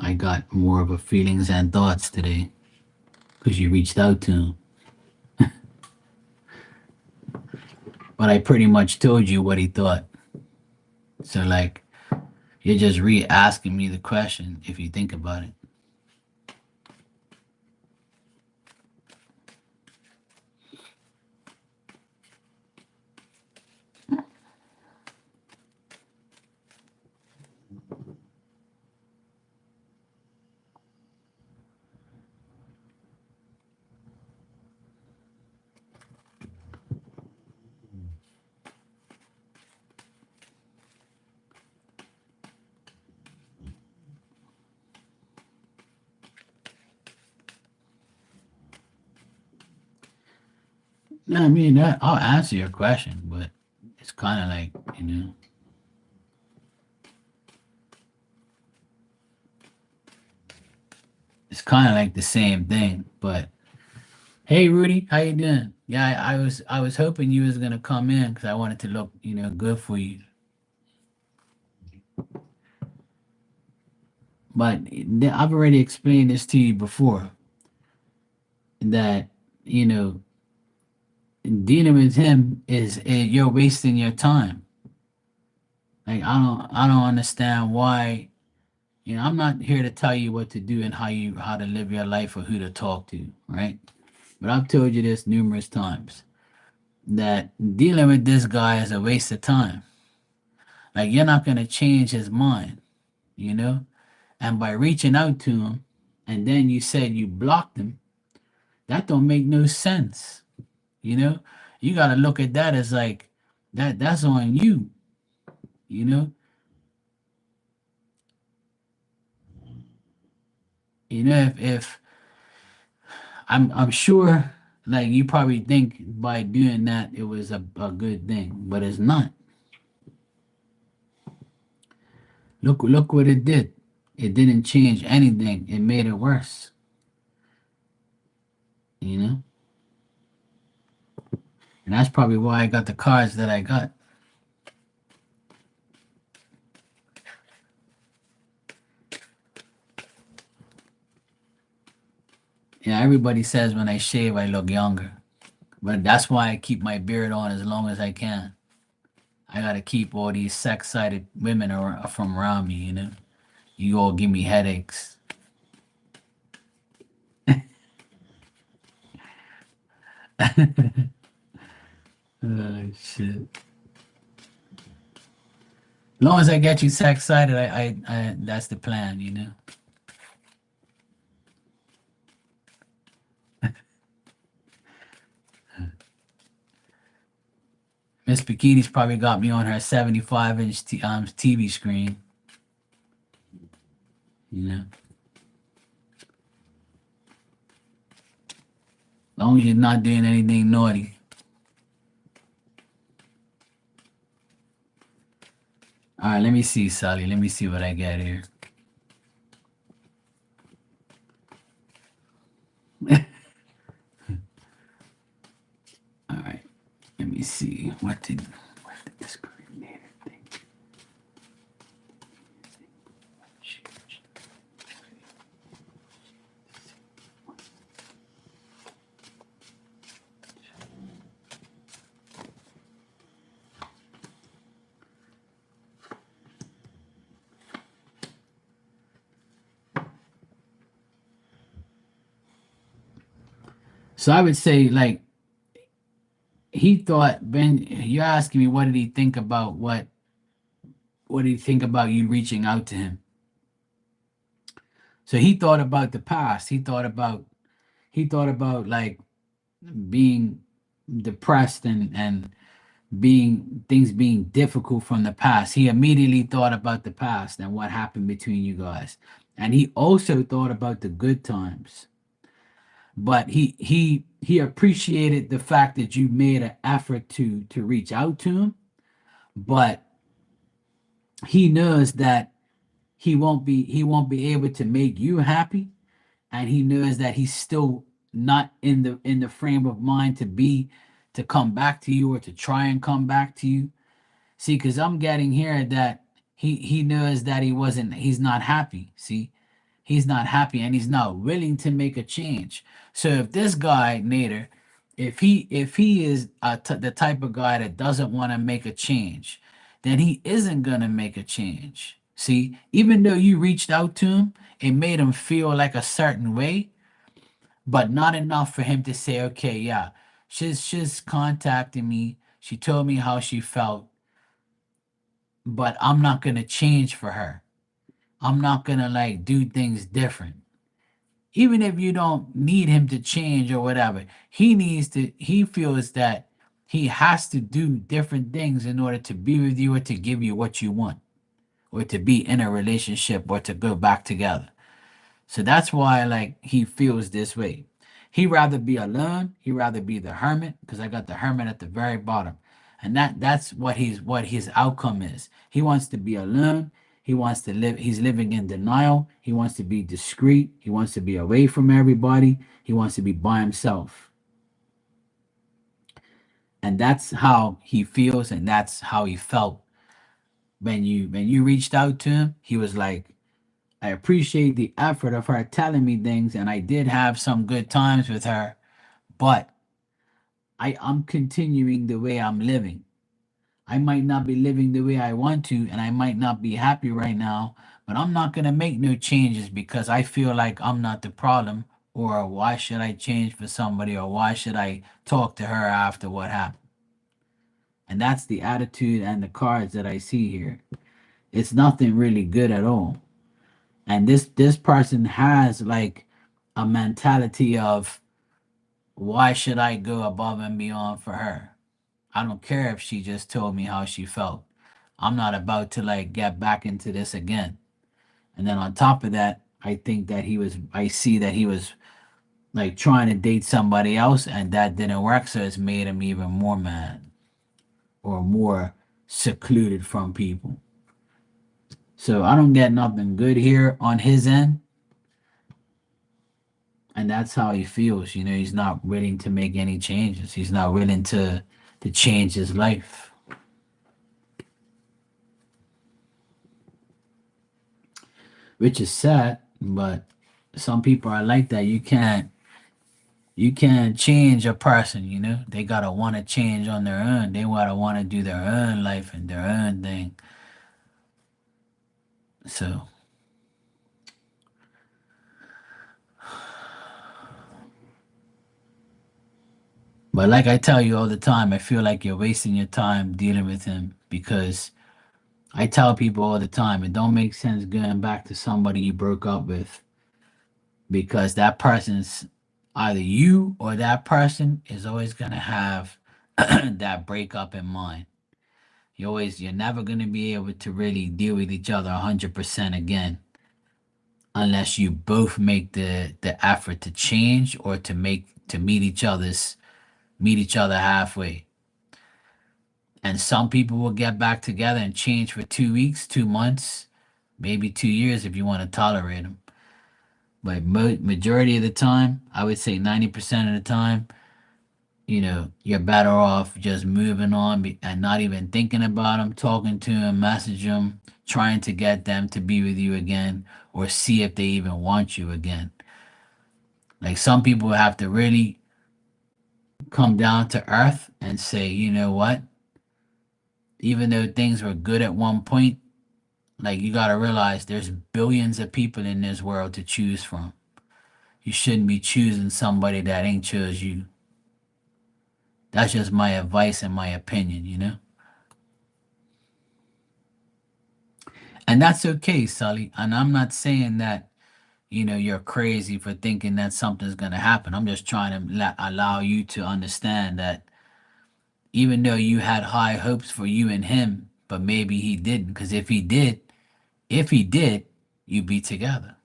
I got more of a feelings and thoughts today, because you reached out to him. But I pretty much told you what he thought. So like you're just re-asking me the question if you think about it. No, I mean I'll answer your question, but it's kind of like it's kind of like the same thing. But hey, Rudy, how you doing? Yeah, I was hoping you was gonna come in because I wanted to look good for you. But I've already explained this to you before that you know dealing with him is you're wasting your time. Like I don't understand why. I'm not here to tell you what to do and how to live your life or who to talk to, right? But I've told you this numerous times that dealing with this guy is a waste of time. Like you're not gonna change his mind, you know? And by reaching out to him and then you said you blocked him, that don't make no sense. You know? You gotta look at that as like that's on you, you know? If I'm sure like you probably think by doing that it was a good thing, but it's not. Look what it did. It didn't change anything. It made it worse. You know? And that's probably why I got the cards that I got. Yeah, everybody says when I shave I look younger. But that's why I keep my beard on as long as I can. I gotta keep all these sex-sided women from around me, you know? You all give me headaches. Oh shit. As long as I get you sex-sided, I that's the plan, you know? Miss Bikini's probably got me on her 75-inch TV screen, you know? As long as you're not doing anything naughty. All right, let me see, Sally. Let me see what I got here. All right, let me see. What did this coordinator think? So I would say, like, he thought, Ben, you're asking me what did he think about what did he think about you reaching out to him? So he thought about the past. He thought about like being depressed and being things being difficult from the past. He immediately thought about the past and what happened between you guys. And he also thought about the good times. But he appreciated the fact that you made an effort to reach out to him, but he knows that he won't be able to make you happy, and he knows that he's still not in the frame of mind to come back to you or to try and come back to you. See, because I'm getting here that he knows that he's not happy. See, he's not happy and he's not willing to make a change. So if this guy Nader, if he is the type of guy that doesn't want to make a change, then he isn't gonna make a change. See, even though you reached out to him, it made him feel like a certain way, but not enough for him to say, okay, yeah, she's contacting me. She told me how she felt, but I'm not gonna change for her. I'm not gonna like do things different. Even if you don't need him to change or whatever, he feels that he has to do different things in order to be with you or to give you what you want or to be in a relationship or to go back together. So that's why like he feels this way. He rather be alone. He rather be the hermit because I got the hermit at the very bottom, and that's what his outcome is. He wants to be alone. He wants to live. He's living in denial. He wants to be discreet. He wants to be away from everybody. He wants to be by himself, and that's how he feels, and that's how he felt when you reached out to him. He was like, I appreciate the effort of her telling me things, and I did have some good times with her, but I'm continuing the way I'm living. I might not be living the way I want to, and I might not be happy right now, but I'm not going to make no changes because I feel like I'm not the problem, or why should I change for somebody, or why should I talk to her after what happened? And that's the attitude and the cards that I see here. It's nothing really good at all. And this person has like a mentality of why should I go above and beyond for her? I don't care if she just told me how she felt. I'm not about to like get back into this again. And then on top of that, I see that he was like trying to date somebody else and that didn't work. So it's made him even more mad or more secluded from people. So I don't get nothing good here on his end. And that's how he feels. He's not willing to make any changes. He's not willing to change his life, which is sad. But some people are like that. You can't change a person. They gotta want to change on their own. They gotta want to do their own life and their own thing. So, but like I tell you all the time, I feel like you're wasting your time dealing with him because I tell people all the time it don't make sense going back to somebody you broke up with because that person's either you or that person is always gonna have that breakup in mind. You're never gonna be able to really deal with each other 100% again unless you both make the effort to change or to meet each other halfway. And some people will get back together and change for 2 weeks, 2 months, maybe 2 years if you want to tolerate them. But majority of the time, I would say 90% of the time, you're better off just moving on and not even thinking about them, talking to them, message them, trying to get them to be with you again or see if they even want you again. Like some people have to really come down to earth and say, you know what? Even though things were good at one point, like you got to realize there's billions of people in this world to choose from. you shouldn't be choosing somebody that ain't chose you. That's just my advice and my opinion, you know? And that's okay, Sully. And I'm not saying that, you're crazy for thinking that something's going to happen. I'm just trying to allow you to understand that even though you had high hopes for you and him, but maybe he didn't. Because if he did, you'd be together.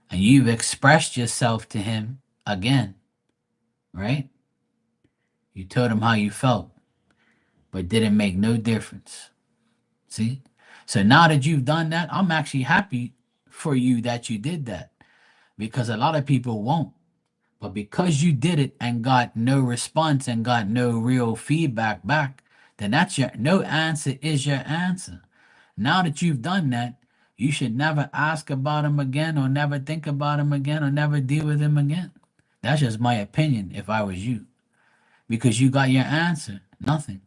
And you've expressed yourself to him again, right? You told him how you felt, but didn't make no difference. See? So now that you've done that, I'm actually happy for you that you did that because a lot of people won't. But because you did it and got no response and got no real feedback back, then that's your no answer is your answer. Now that you've done that, you should never ask about him again or never think about him again or never deal with him again. That's just my opinion if I was you. Because you got your answer. Nothing.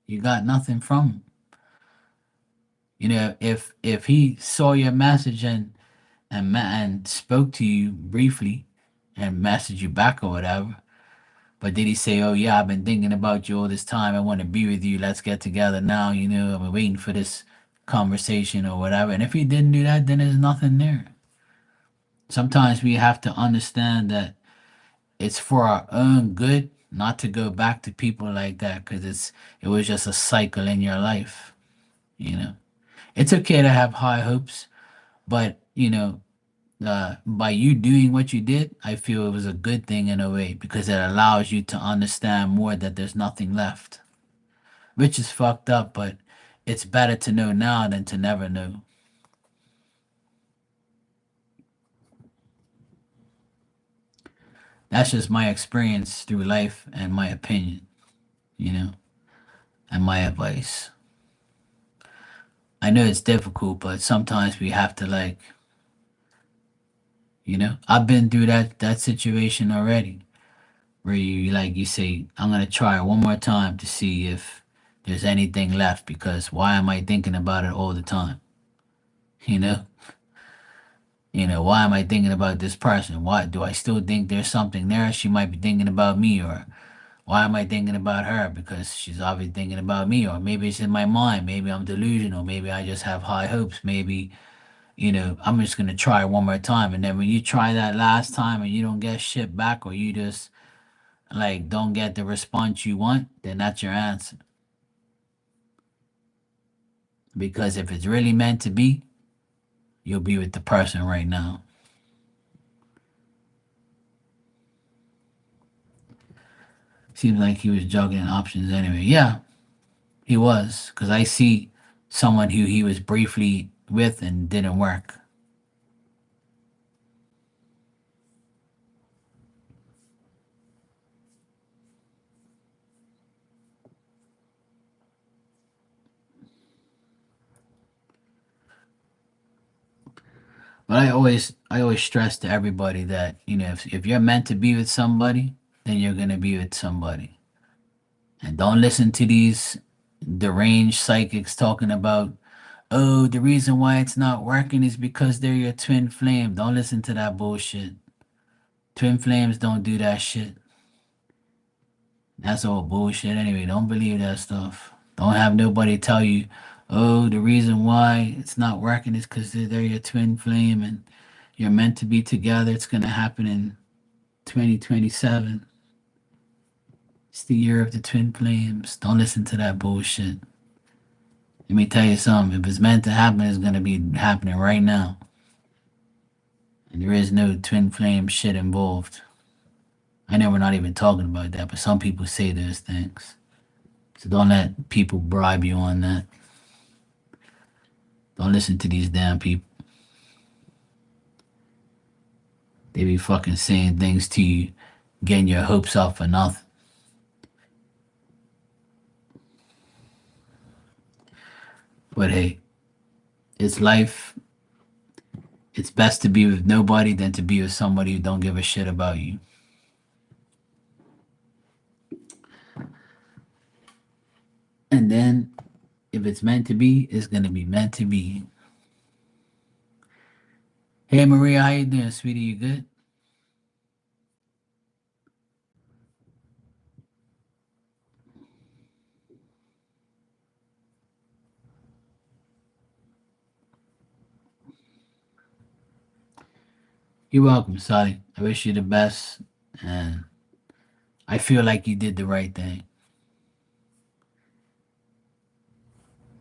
You got nothing from him. If he saw your message and spoke to you briefly and messaged you back or whatever, but did he say, "Oh yeah, I've been thinking about you all this time. I want to be with you. Let's get together now. I'm waiting for this conversation or whatever." And if he didn't do that, then there's nothing there. Sometimes we have to understand that it's for our own good not to go back to people like that because it was just a cycle in your life. You know, it's okay to have high hopes, but by you doing what you did, I feel it was a good thing in a way because it allows you to understand more that there's nothing left, which is fucked up, but it's better to know now than to never know. That's just my experience through life and my opinion, you know, and my advice. I know it's difficult, but sometimes we have to I've been through that situation already where you say, I'm gonna try it one more time to see if there's anything left because why am I thinking about it all the time? You know? Why am I thinking about this person? Why do I still think there's something there? She might be thinking about me, or why am I thinking about her? Because she's obviously thinking about me, or maybe it's in my mind. Maybe I'm delusional. Maybe I just have high hopes. Maybe, I'm just gonna try one more time. And then when you try that last time and you don't get shit back, or you just don't get the response you want, then that's your answer. Because if it's really meant to be, you'll be with the person right now. Seems like he was juggling options anyway. Yeah, he was, because I see someone who he was briefly with and didn't work. But I always stress to everybody that if you're meant to be with somebody, then you're gonna be with somebody, and don't listen to these deranged psychics talking about, oh, the reason why it's not working is because they're your twin flame. Don't listen to that bullshit. Twin flames don't do that shit. That's all bullshit anyway. Don't believe that stuff. Don't have nobody tell you, oh, the reason why it's not working is because they're your twin flame and you're meant to be together. It's going to happen in 2027. It's the year of the twin flames. Don't listen to that bullshit. Let me tell you something. If it's meant to happen, it's going to be happening right now. And there is no twin flame shit involved. I know we're not even talking about that, but some people say those things. So don't let people bribe you on that. Don't listen to these damn people. They be fucking saying things to you, getting your hopes up for nothing. But hey, it's life. It's best to be with nobody than to be with somebody who don't give a shit about you. And then, if it's meant to be, it's gonna be meant to be. Hey Maria, how you doing, sweetie? You good? You're welcome, Sally. I wish you the best, and I feel like you did the right thing.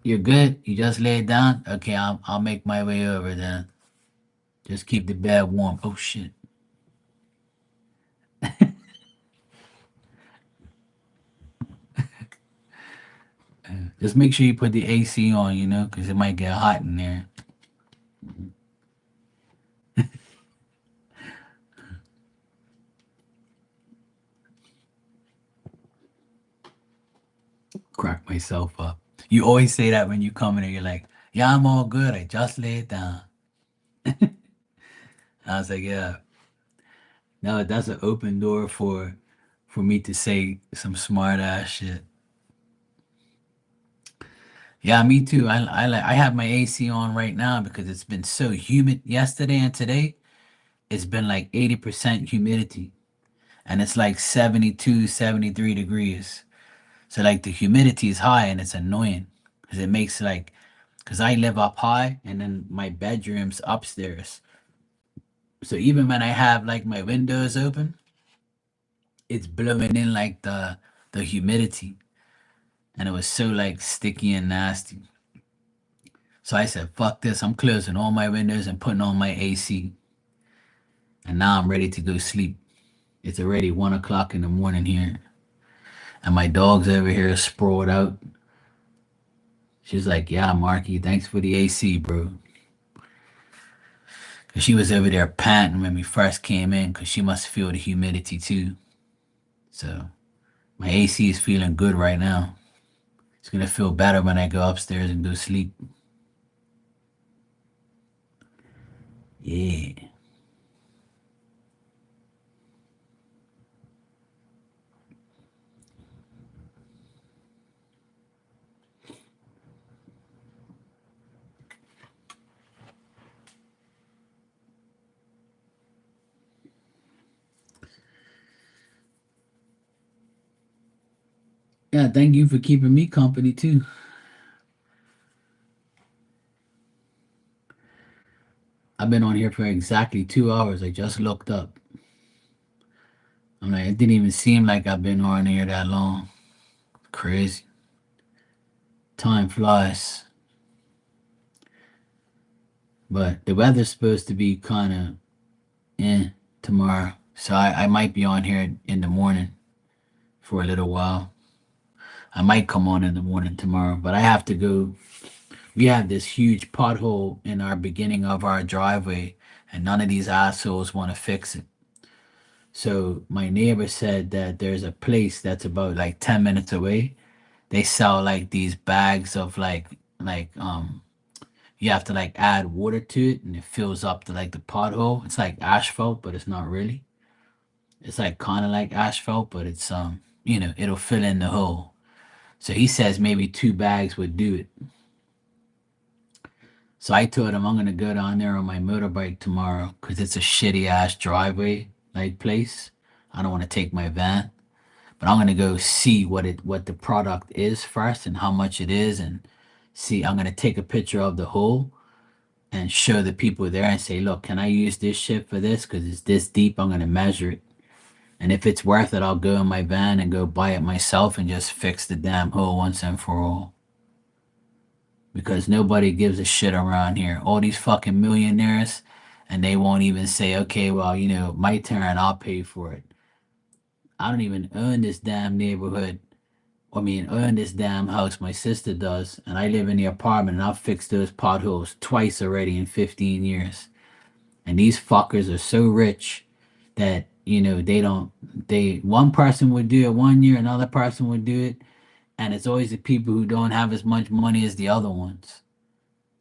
You're good. You just laid down. Okay, I'll make my way over then. Just keep the bed warm. Oh shit. Just make sure you put the AC on, because it might get hot in there. Crack myself up. You always say that when you come in here. You're like, "Yeah, I'm all good. I just laid down." I was like, "Yeah." No, that's an open door for me to say some smart ass shit. Yeah, me too. I have my AC on right now because it's been so humid yesterday and today. It's been like 80% humidity and it's like 72, 73 degrees. So like the humidity is high and it's annoying because it makes like because I live up high and then my bedroom's upstairs. So even when I have like my windows open, it's blowing in like the humidity and it was so like sticky and nasty. So I said, fuck this. I'm closing all my windows and putting on my AC. And now I'm ready to go sleep. It's already 1 o'clock in the morning here. And my dog's over here sprawled out. She's like, yeah, Marky, thanks for the AC, bro. Cause she was over there panting when we first came in because she must feel the humidity too. So my AC is feeling good right now. It's gonna feel better when I go upstairs and go sleep. Yeah. Yeah, thank you for keeping me company too. I've been on here for exactly 2 hours. I just looked up. I'm like, it didn't even seem like I've been on here that long. Crazy. Time flies. But the weather's supposed to be kind of tomorrow. So I might be on here in the morning for a little while. I might come on in the morning tomorrow, but I have to go. We have this huge pothole in our beginning of our driveway, and none of these assholes want to fix it. So my neighbor said that there's a place that's about like 10 minutes away. They sell like these bags of like you have to like add water to it and it fills up to like the pothole. It's like asphalt, but it's not really. It's like kind of like asphalt, but it's it'll fill in the hole. So he says maybe 2 bags would do it. So I told him I'm gonna go down there on my motorbike tomorrow because it's a shitty ass driveway like place. I don't want to take my van, but I'm gonna go see what the product is first and how much it is and see. I'm gonna take a picture of the hole and show the people there and say, look, can I use this shit for this? Because it's this deep. I'm gonna measure it, and if it's worth it, I'll go in my van and go buy it myself and just fix the damn hole once and for all. Because nobody gives a shit around here. All these fucking millionaires, and they won't even say, okay, well, my turn, I'll pay for it. I don't even own this damn neighborhood. I mean, own this damn house. My sister does, and I live in the apartment, and I've fixed those potholes twice already in 15 years. And these fuckers are so rich that they don't. They one person would do it one year, another person would do it, and it's always the people who don't have as much money as the other ones.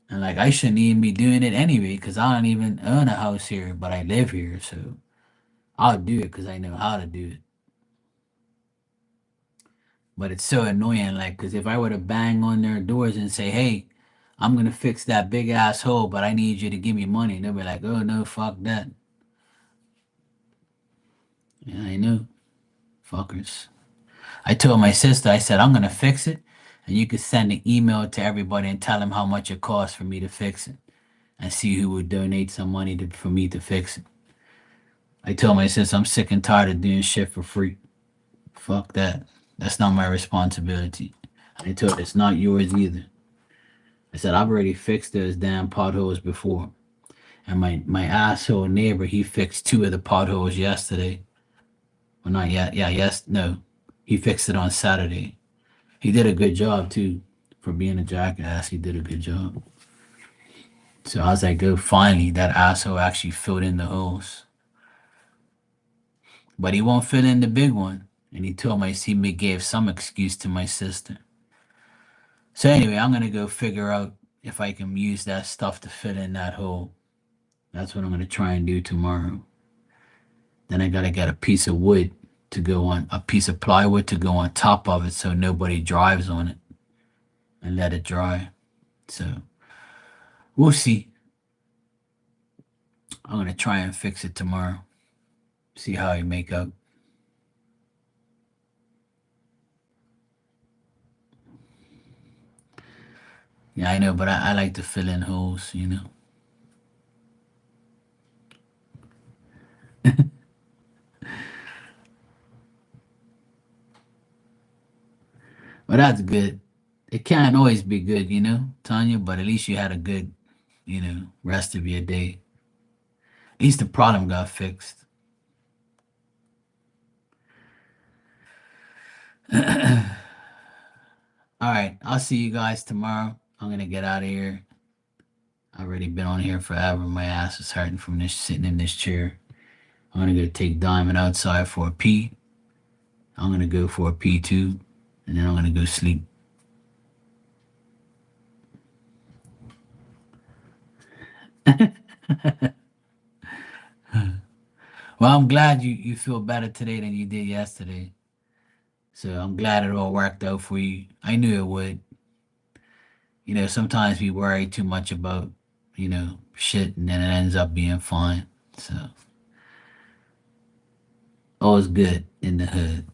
And like I shouldn't even be doing it anyway because I don't even own a house here, but I live here, so I'll do it because I know how to do it. But it's so annoying, like, because if I were to bang on their doors and say, "Hey, I'm gonna fix that big ass hole, but I need you to give me money. And they'll be like, oh no, fuck that. Yeah, I know. Fuckers. I told my sister, I said, I'm gonna fix it, and you could send an email to everybody and tell them how much it costs for me to fix it, and see who would donate some money for me to fix it. I told my sister, I'm sick and tired of doing shit for free. Fuck that. That's not my responsibility. I told her, it's not yours either. I said, I've already fixed those damn potholes before. And my asshole neighbor, he fixed two of the potholes yesterday. Well, not yet. Yeah, yes, no. He fixed it on Saturday. He did a good job too. For being a jackass, he did a good job. So I was like, oh, finally, that asshole actually filled in the holes. But he won't fill in the big one. And he told me he gave some excuse to my sister. So anyway, I'm gonna go figure out if I can use that stuff to fill in that hole. That's what I'm gonna try and do tomorrow. Then I gotta get a piece of wood to go on, a piece of plywood to go on top of it so nobody drives on it and let it dry. So we'll see. I'm gonna try and fix it tomorrow. See how I make out. Yeah, I know, but I like to fill in holes, you know. But that's good. It can't always be good, you know, Tanya, but at least you had a good, rest of your day. At least the problem got fixed. All right, I'll see you guys tomorrow. I'm gonna get out of here. I've already been on here forever. My ass is hurting from this sitting in this chair. I'm gonna go take Diamond outside for a pee. I'm gonna go for a pee too, and then I'm gonna go sleep. Well, I'm glad you feel better today than you did yesterday. So I'm glad it all worked out for you. I knew it would. Sometimes we worry too much about, shit, and then it ends up being fine. So all's good in the hood.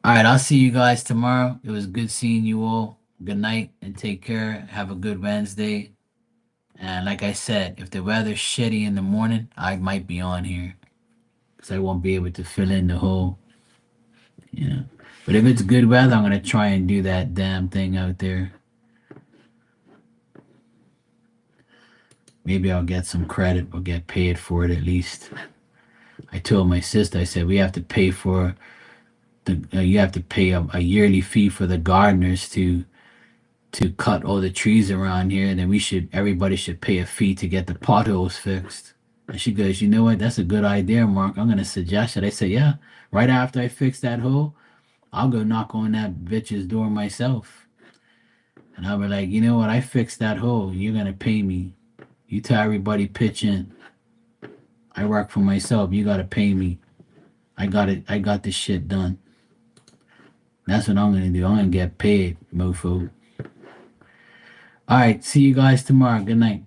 All right, I'll see you guys tomorrow. It was good seeing you all. Good night and take care. Have a good Wednesday. And like I said, if the weather's shitty in the morning, I might be on here because I won't be able to fill in the hole. You know. But if it's good weather, I'm gonna try and do that damn thing out there. Maybe I'll get some credit or get paid for it at least. I told my sister, I said we have to pay for you have to pay a yearly fee for the gardeners to cut all the trees around here, and then everybody should pay a fee to get the potholes fixed. And she goes, you know what? That's a good idea, Mark. I'm gonna suggest it. I said, yeah. Right after I fix that hole, I'll go knock on that bitch's door myself. And I'll be like, you know what? I fixed that hole. You're gonna pay me. You tell everybody pitch in. I work for myself. You gotta pay me. I got it. I got this shit done. That's what I'm gonna do. I'm gonna get paid, mofo. All right. See you guys tomorrow. Good night.